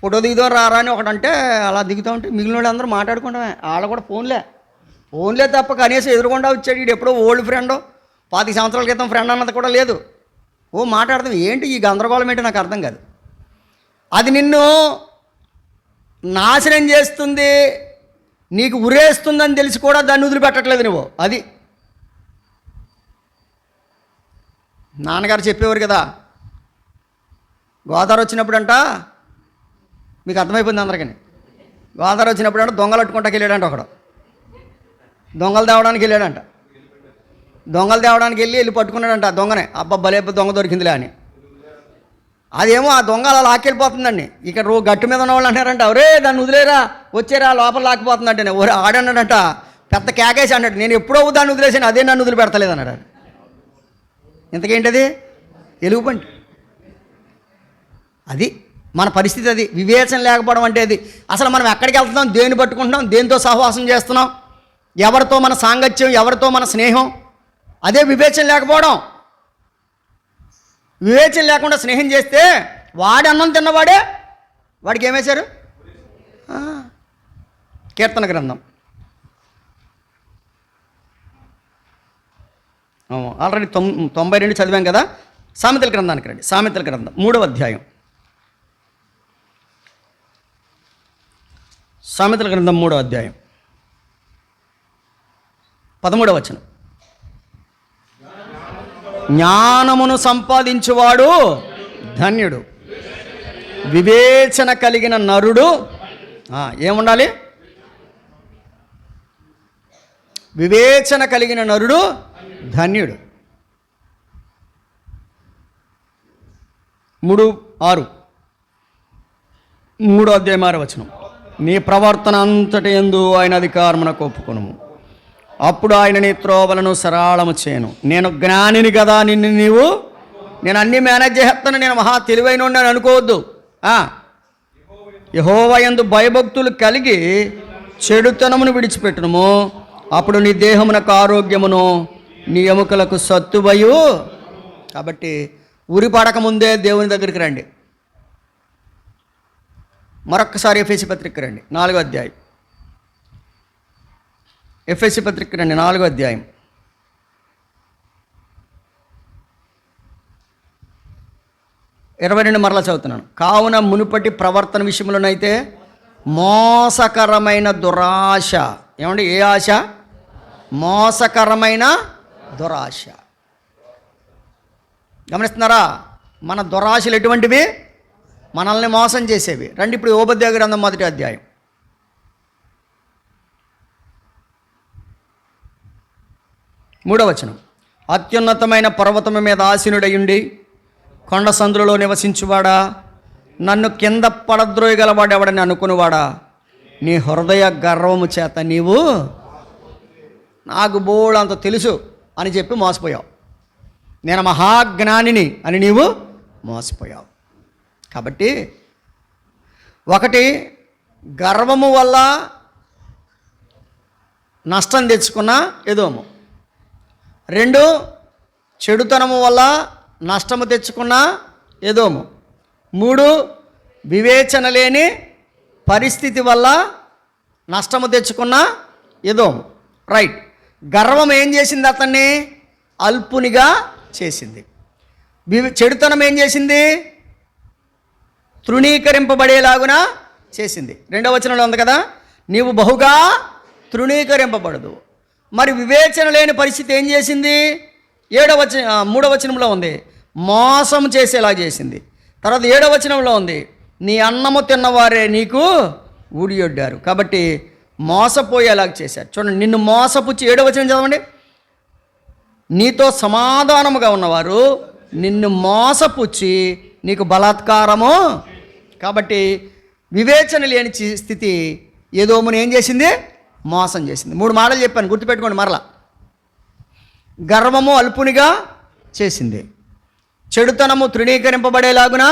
A: ఫోటో దిగుదాం రారా అని ఒకటంటే అలా దిగుతూ ఉంటే మిగిలిన వాళ్ళు అందరూ మాట్లాడుకుంటామే. వాళ్ళు కూడా ఫోన్లే తప్ప కనీసం ఎదురుకుండా వచ్చాడు. వీడు ఎప్పుడో ఓల్డ్ ఫ్రెండ్, 25 సంవత్సరాల క్రితం ఫ్రెండ్ అన్నది కూడా లేదు. మాట్లాడతాం. ఏంటి ఈ గందరగోళం ఏంటి నాకు అర్థం కాదు. అది నిన్ను నాశనం చేస్తుంది, నీకు ఉరేస్తుందని తెలిసి కూడా దాన్ని వదిలిపెట్టట్లేదు నువ్వు. అది నాన్నగారు చెప్పేవారు కదా, గోదావరి వచ్చినప్పుడంట, మీకు అర్థమైపోయింది అందరికీ, గోదావరి వచ్చినప్పుడంట దొంగలు అట్టుకుంటాకి వెళ్ళాడంట ఒకడు. దొంగలు తేవడానికి వెళ్ళాడంట. దొంగలు తేవడానికి వెళ్ళి పట్టుకున్నాడంట ఆ దొంగనే. అబ్బా భలే దొంగ దొరికిందిలే అని. అదేమో ఆ దొంగ అలా లాక్కెళ్ళిపోతుందండి. ఇక్కడ గట్టు మీద ఉన్న వాళ్ళు అంటారంట, ఒరే దాన్ని వదిలేరా, వచ్చేరా లోపల లాక్కిపోతుందంటే. ఒరే ఆడన్నాడంట, పెద్ద కేకేసి అన్నాడు, నేను ఎప్పుడో దాన్ని వదిలేసాను, అదే నన్ను వదిలిపెడతలేదు అన్నాడు. ఇంతకేంటది? ఎలుగుబంటి. అది మన పరిస్థితి. అది వివేచన లేకపోవడం అంటే అది. అసలు మనం ఎక్కడికి వెళ్తున్నాం, దేన్ని పట్టుకుంటున్నాం, దేనితో సహవాసం చేస్తున్నాం, ఎవరితో మన సాంగత్యం, ఎవరితో మన స్నేహం, అదే వివేచన లేకపోవడం. వివేచన లేకుండా స్నేహం చేస్తే వాడి అన్నం తిన్నవాడే వాడికి ఏమేశారు? కీర్తన గ్రంథం ఆల్రెడీ 92 చదివాం కదా. సామెతల గ్రంథానికి రండి. సామెతల గ్రంథం 3వ అధ్యాయం. సామెతల గ్రంథం 3వ అధ్యాయం 13వ వచనం. జ్ఞానమును సంపాదించువాడు ధన్యుడు, వివేచన కలిగిన నరుడు. ఏముండాలి? వివేచన కలిగిన నరుడు ధన్యుడు. 3:6 3వ అధ్యాయం 6వ వచనం. నీ ప్రవర్తన అంతటి యందు ఆయన అధికారమునకు ఒప్పుకొనుము, అప్పుడు ఆయన నీ త్రోవలను సరళము చేయను. నేను జ్ఞానిని కదా, నేను అన్నీ మేనేజ్ చేస్తాను, నేను మహా తెలివైన అని అనుకోవద్దు. యెహోవా యందు భయభక్తులు కలిగి చెడుతనమును విడిచిపెట్టును, అప్పుడు నీ దేహమునకు ఆరోగ్యమును, నీ ఎముకలకు సత్తువయు. కాబట్టి ఉరి పడక ముందే దేవుని దగ్గరికి రండి. మరొక్కసారి ఎఫెసీ పత్రిక రండి, 4వ అధ్యాయం. ఎఫెసీ పత్రిక రండి, 4వ అధ్యాయం. మరలా చదువుతున్నాను. కావున మునుపటి ప్రవర్తన విషయంలోనైతే మోసకరమైన దురాశ. ఏమండి? ఏ ఆశ? మోసకరమైన దురాశ. గమనిస్తున్నారా? మన దురాశలు ఎటువంటివి? మనల్ని మోసం చేసేవి. రండి ఇప్పుడు ఓబద్యా గ్రంథం 1వ అధ్యాయం. మూడవ వచనం. అత్యున్నతమైన పర్వతము మీద ఆసీనుడయుండి కొండ సందులలో నివసించువాడా, నన్ను కింద పడద్రోయగలవాడెవడని అనుకునివాడా, నీ హృదయ గర్వము చేత నీవు నాకు బోళ్ళంత తెలుసు అని చెప్పి మోసపోయావు. నేను మహాజ్ఞానిని అని నీవు మోసపోయావు. కాబట్టి ఒకటి, గర్వము వల్ల నష్టం తెచ్చుకున్న ఎదోము. 2, చెడుతనము వల్ల నష్టము తెచ్చుకున్న ఎదోము. 3, వివేచన లేని పరిస్థితి వల్ల నష్టము తెచ్చుకున్న ఎదోము. రైట్. గర్వం ఏం చేసింది? అతన్ని అల్పునిగా చేసింది. చెడుతనం ఏం చేసింది? తృణీకరింపబడేలాగున చేసింది. 2వ వచనంలో ఉంది కదా, నీవు బహుగా తృణీకరింపబడదు. మరి వివేచన లేని పరిస్థితి ఏం చేసింది? 3వ వచనంలో ఉంది, మోసం చేసేలా చేసింది. తర్వాత 7వ వచనంలో ఉంది, నీ అన్నము తిన్నవారే నీకు ఊడియొడ్డారు. కాబట్టి మోసపోయేలాగా చేశారు. చూడండి, నిన్ను మోసపుచ్చి 7వ వచనం చదవండి. నీతో సమాధానముగా ఉన్నవారు నిన్ను మోసపుచ్చి నీకు బలాత్కారము. కాబట్టి వివేచన లేని స్థితి ఏదోమును ఏం చేసింది? మోసం చేసింది. 3 మాటలు చెప్పాను, గుర్తుపెట్టుకోండి మరలా. గర్వము అల్పునిగా చేసింది, చెడుతనము తృణీకరింపబడేలాగున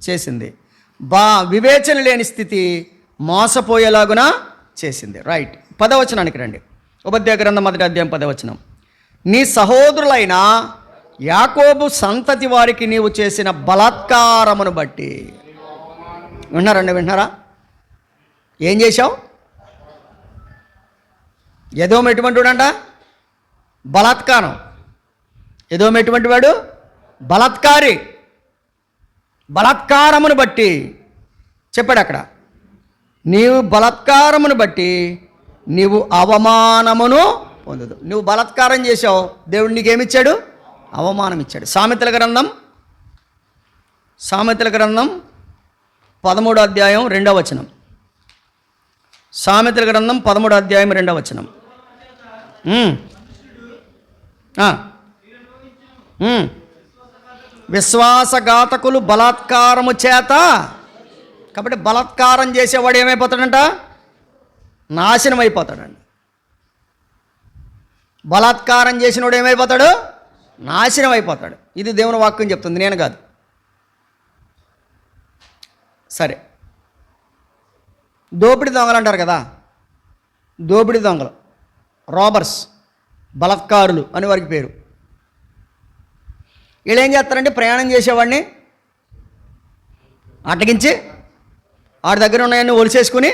A: చేసింది, వివేచన లేని స్థితి మోసపోయేలాగున చేసింది. రైట్, 10వ వచనానికి రండి. ఉపదేశ గ్రంథం 1వ అధ్యాయం 10వ వచనం. నీ సహోదరులైన యాకోబు సంతతి వారికి నీవు చేసిన బలాత్కారమును బట్టి. వింటున్నారా? ఏం చేశావు? ఎదోము ఎటువంటి వాడంట? బలాత్కారం. ఎదోము ఎటువంటి వాడు? బలాత్కారి. బలాత్కారమును బట్టి చెప్పాడు అక్కడ. నీవు బలాత్కారమును బట్టి నీవు అవమానమును పొందదు. నువ్వు బలాత్కారం చేసావు, దేవుడు నీకేమిచ్చాడు? అవమానం ఇచ్చాడు. సామెతల గ్రంథం 13వ అధ్యాయం 2వ వచనం. సామెతల గ్రంథం 13వ అధ్యాయం 2వ వచనం. విశ్వాసఘాతకులు బలాత్కారము చేత. కాబట్టి బలాత్కారం చేసేవాడు ఏమైపోతాడంట? నాశనం అయిపోతాడండి. బలాత్కారం చేసినవాడు ఏమైపోతాడు? నాశనం అయిపోతాడు. ఇది దేవుని వాక్యం చెప్తుంది, నేను కాదు. సరే, దోపిడీ దొంగలు అంటారు కదా, దోపిడీ దొంగలు, రాబర్స్, బలాత్కారులు అని వారికి పేరు. వీళ్ళు ఏం చేస్తారంటే ప్రయాణం చేసేవాడిని అటగించి వాడి దగ్గర ఉన్నాయన్నీ ఒలిసేసుకుని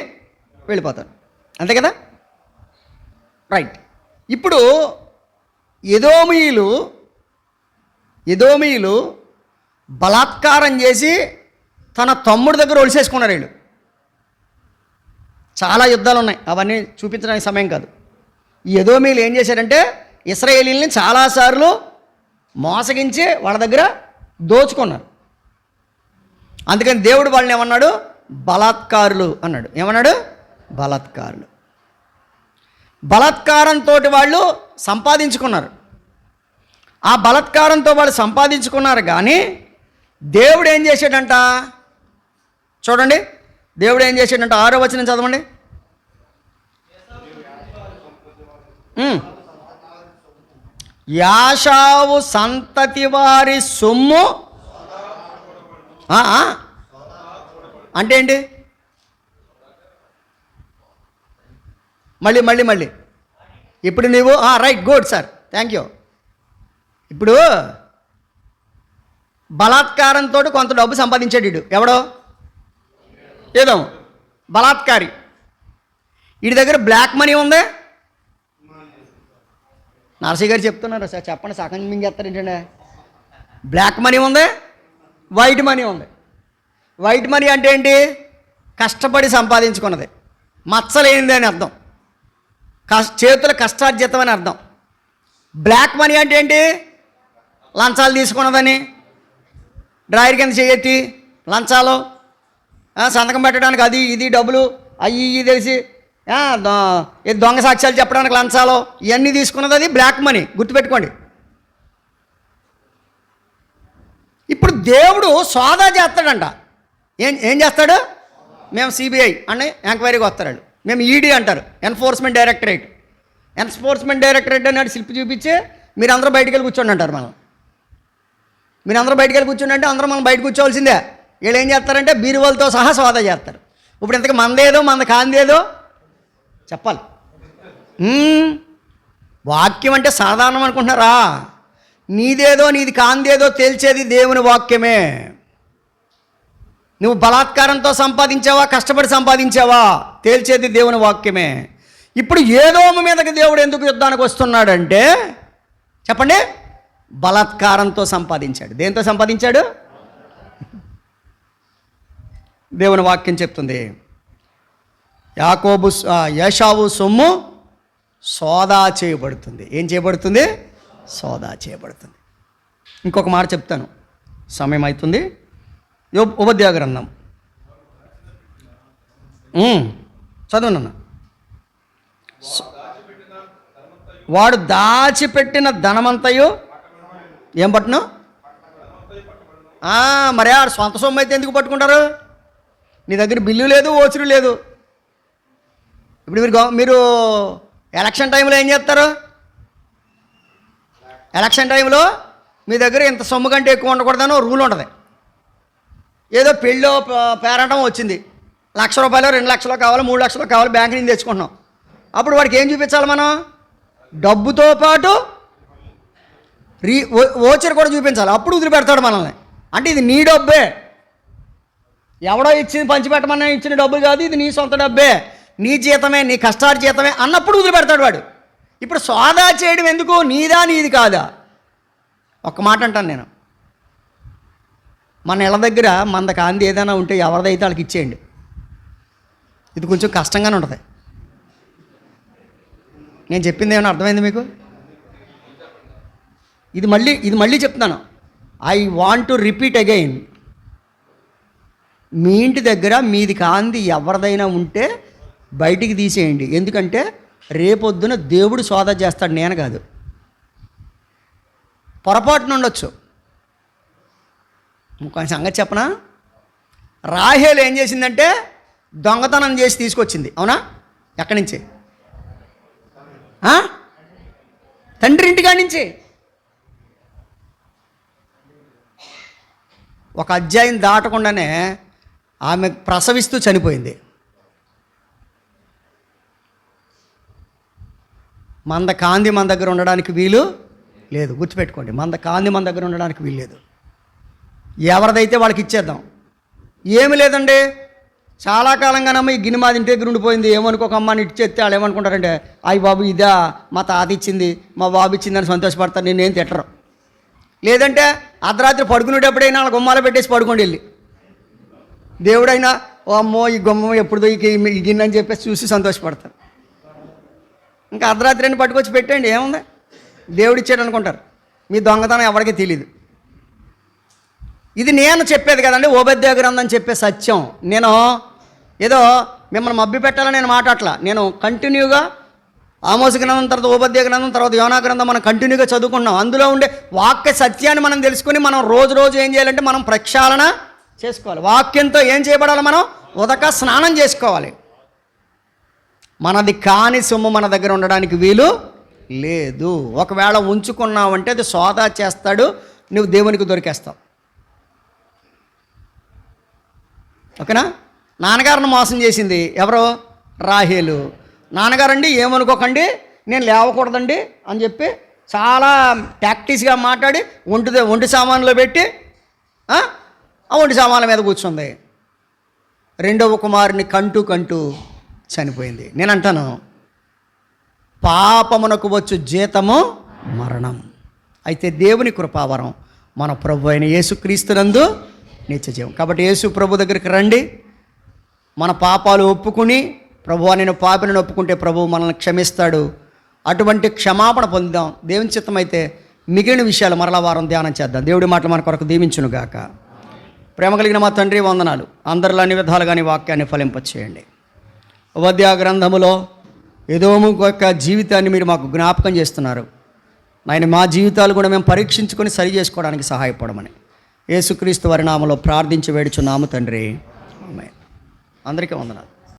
A: వెళ్ళిపోతారు, అంతే కదా? రైట్. ఇప్పుడు ఎదోమీయులు బలాత్కారం చేసి తన తమ్ముడి దగ్గర ఒలిసేసుకున్నారు వీళ్ళు. చాలా యుద్ధాలు ఉన్నాయి, అవన్నీ చూపించడానికి సమయం కాదు. ఈ ఎదోమీయులు ఏం చేశారంటే ఇశ్రాయేలీయుల్ని చాలాసార్లు మోసగించి వాళ్ళ దగ్గర దోచుకున్నారు. అందుకని దేవుడు వాళ్ళని ఏమన్నాడు? బలాత్కారులు అన్నాడు. ఏమన్నాడు? బలాత్కారులు. బలాత్కారంతో వాళ్ళు సంపాదించుకున్నారు. ఆ బలాత్కారంతో వాళ్ళు సంపాదించుకున్నారు. కానీ దేవుడు ఏం చేశాడంట? చూడండి, దేవుడు ఏం చేశాడంట? 6వ వచనం చదవండి. యాషావు సంతతి వారి సొమ్ము అంటే ఏంటి? మళ్ళీ ఇప్పుడు నీవు right, good sir, thank you. ఇప్పుడు బలాత్కారంతో కొంత డబ్బు సంపాదించాడు వీడు. ఎవడో? ఏదో బలాత్కారి. వీడి దగ్గర బ్లాక్ మనీ ఉంది. నరసయ్య గారు చెప్తున్నారు సార్, చెప్పండి, సగం మింగేస్తారు ఏంటండి. బ్లాక్ మనీ ఉంది, వైట్ మనీ ఉంది. వైట్ మనీ అంటే ఏంటి? కష్టపడి సంపాదించుకున్నది, మచ్చలేనిది అని అర్థం, చేతుల కష్టార్జితం అని అర్థం. బ్లాక్ మనీ అంటే ఏంటి? లంచాలు తీసుకున్నదని, డ్రాయర్ కింద చేయెత్తి లంచాలు, సంతకం పెట్టడానికి అది ఇది డబ్బులు అవి తెలిసి దొంగ సాక్ష్యాలు చెప్పడానికి లంచాలు, ఇవన్నీ తీసుకున్నది అది బ్లాక్ మనీ, గుర్తుపెట్టుకోండి. ఇప్పుడు దేవుడు సోదా చేస్తాడంట. ఏం చేస్తాడు? మేము సిబిఐ అని ఎంక్వైరీకి వస్తాడు. మేము ఈడీ అంటారు, ఎన్ఫోర్స్మెంట్ డైరెక్టరేట్. ఎన్ఫోర్స్మెంట్ డైరెక్టరేట్ అని స్లిప్ చూపించి మీరందరూ బయటికి వెళ్ళి కూర్చోండి అంటారు. మీరందరూ బయటికి వెళ్ళి కూర్చోండి అంటే అందరూ మనం బయట కూర్చోవలసిందే. వీళ్ళు ఏం చేస్తారంటే బీరువాలతో సహా సోదా చేస్తారు. ఇప్పుడు ఇంతకు మందేదో మంద కాందేదో చెప్పాలి. వాక్యం అంటే సాధారణం అనుకుంటున్నారా? నీదేదో నీది కాందేదో తేల్చేది దేవుని వాక్యమే. నువ్వు బలాత్కారంతో సంపాదించావా, కష్టపడి సంపాదించావా, తేల్చేది దేవుని వాక్యమే. ఇప్పుడు ఏదోము మీదకి దేవుడు ఎందుకు యుద్ధానికి వస్తున్నాడంటే చెప్పండి, బలాత్కారంతో సంపాదించాడు. దేంతో సంపాదించాడు? దేవుని వాక్యం చెప్తుంది, ఏశావు సొమ్ము సోదా చేయబడుతుంది. ఏం చేయబడుతుంది? సోదా చేయబడుతుంది. ఇంకొక మాట చెప్తాను, సమయం అవుతుంది. ఉపదేశ గ్రంథం చదువునన్న. వాడు దాచిపెట్టిన ధనమంతయు ఏం పట్టును? మరే ఆడు సొంత సొమ్ము అయితే ఎందుకు పట్టుకుంటారు? నీ దగ్గర బిల్లు లేదు, ఓచురు లేదు. ఇప్పుడు మీరు ఎలక్షన్ టైంలో ఏం చేస్తారు? ఎలక్షన్ టైంలో మీ దగ్గర ఇంత సొమ్ము కంటే ఎక్కువ ఉండకూడదని రూల్ ఉంటుంది. ఏదో పెళ్ళో పేరంటం వచ్చింది, ₹1,00,000 2,00,000 కావాలి, 3,00,000 కావాలి, బ్యాంక్ నుంచి తెచ్చుకుంటున్నాం. అప్పుడు వాడికి ఏం చూపించాలి మనం? డబ్బుతో పాటు ఓచర్ కూడా చూపించాలి. అప్పుడు వదిలిపెడతాడు మనల్ని. అంటే ఇది నీ డబ్బే, ఎవడో ఇచ్చింది పంచిపెట్టమన్నా ఇచ్చిన డబ్బు కాదు, ఇది నీ సొంత డబ్బే, నీ జీతమే, నీ కష్టార్జిత జీతమే అన్నప్పుడు వదిలిపెడతాడు వాడు. ఇప్పుడు సోదా చేయడం ఎందుకు? నీదా నీది కాదా? ఒక్క మాట అంటాను నేను, మన ఇళ్ళ దగ్గర మన కాంతి ఏదైనా ఉంటే ఎవరిదైతే వాళ్ళకి ఇచ్చేయండి. ఇది కొంచెం కష్టంగానే ఉంటుంది. నేను చెప్పింది ఏమైనా అర్థమైంది మీకు? ఇది మళ్ళీ చెప్తున్నాను. I want to repeat again. మీ ఇంటి దగ్గర మీది కాంతి ఎవరిదైనా ఉంటే బయటికి తీసేయండి. ఎందుకంటే రేపొద్దున దేవుడు సోదా చేస్తాడు, నేను కాదు. పొరపాటున ఉండొచ్చు. ఇంకొక సంగతి చెప్పనా? రాహేలు ఏం చేసిందంటే దొంగతనం చేసి తీసుకొచ్చింది. అవునా? ఎక్కడి నుంచి? తండ్రి ఇంటికాడి నుంచి. ఒక అధ్యాయం దాటకుండానే ఆమె ప్రసవిస్తూ చనిపోయింది. మంద కాంది మన దగ్గర ఉండడానికి వీలు లేదు. గుర్తుపెట్టుకోండి, కాంది మన దగ్గర ఉండడానికి వీలు లేదు. ఎవరిదైతే వాళ్ళకి ఇచ్చేద్దాం. ఏమి లేదండి, చాలా కాలంగానమ్మ ఈ గిన్నె మాది ఇంటి దగ్గర ఉండిపోయింది, ఏమనుకోక అమ్మని ఇచ్చేస్తే వాళ్ళు ఏమనుకుంటారంటే, అయ్యి బాబు ఇదా మా తాత ఇచ్చింది, మా బాబు ఇచ్చిందని సంతోషపడతారు, నేనేం తిట్టరు. లేదంటే అర్ధరాత్రి పడుకునేటప్పుడైనా వాళ్ళ గుమ్మాలు పెట్టేసి పడుకోండి వెళ్ళి. దేవుడైనా ఓ అమ్మో ఈ గుమ్మం ఎప్పుడు ఈ గిన్నె అని చెప్పేసి చూసి సంతోషపడతారు. ఇంకా అర్ధరాత్రి అని పట్టుకొచ్చి పెట్టండి, ఏముంది, దేవుడు ఇచ్చాడు అనుకుంటారు. మీ దొంగతనం ఎవరికీ తెలియదు. ఇది నేను చెప్పేది కదండి, ఓబద్య గ్రంథం చెప్పే సత్యం. నేను ఏదో మిమ్మల్ని మభ్య పెట్టాలని నేను మాట్లాడలా. నేను కంటిన్యూగా ఆమోస గ్రంథం, తర్వాత ఓబద్య గ్రంథం, తర్వాత యోనా గ్రంథం మనం కంటిన్యూగా చదువుకున్నాం. అందులో ఉండే వాక్య సత్యాన్ని మనం తెలుసుకుని మనం రోజు ఏం చేయాలంటే మనం ప్రక్షాళన చేసుకోవాలి. వాక్యంతో ఏం చేయబడాలి? మనం ఉదక స్నానం చేసుకోవాలి. మనది కాని సొమ్ము మన దగ్గర ఉండడానికి వీలు లేదు. ఒకవేళ ఉంచుకున్నావంటే అది సోదా చేస్తాడు, నువ్వు దేవునికి దొరికేస్తావు. ఓకేనా? నాన్నగారిని మోసం చేసింది ఎవరో? రాహేలు. నాన్నగారండి ఏమనుకోకండి, నేను లేవకూడదండి అని చెప్పి చాలా టాక్టిక్స్గా మాట్లాడి ఒంటి సామాన్లో పెట్టి ఆ ఒంటి సామాన్ల మీద కూర్చుంది. రెండవ కుమారుని కంటూ చనిపోయింది. నేను అంటాను, పాపమునకు వచ్చు జీతము మరణం. అయితే దేవుని కృపావరం మన ప్రభు అయిన యేసుక్రీస్తునందు నిత్యజీవం. కాబట్టి యేసు ప్రభు దగ్గరికి రండి. మన పాపాలు ఒప్పుకుని, ప్రభువా నేను పాపిని ఒప్పుకుంటే ప్రభువు మనల్ని క్షమిస్తాడు. అటువంటి క్షమాపణ పొందుదాం. దేవుని చిత్తమైతే మిగిలిన విషయాలు మరలా వారం ధ్యానం చేద్దాం. దేవుడి మాటలు మన కొరకు దీవించునుగాక. ప్రేమ కలిగిన మా తండ్రి వందనాలు. అందరిలో అన్ని విధాలుగాని వాక్యాన్ని ఫలింపచేయండి. ఓబద్య గ్రంథములో ఎదోము యొక్క జీవితాన్ని మీరు మాకు జ్ఞాపకం చేస్తున్నారు. ఆయన మా జీవితాలు కూడా మేము పరీక్షించుకొని సరి చేసుకోవడానికి సహాయపడమని యేసుక్రీస్తు వారి నామములో ప్రార్థించి వేడుచున్నాము తండ్రి. ఆమేన్. అందరికీ వందనాలు.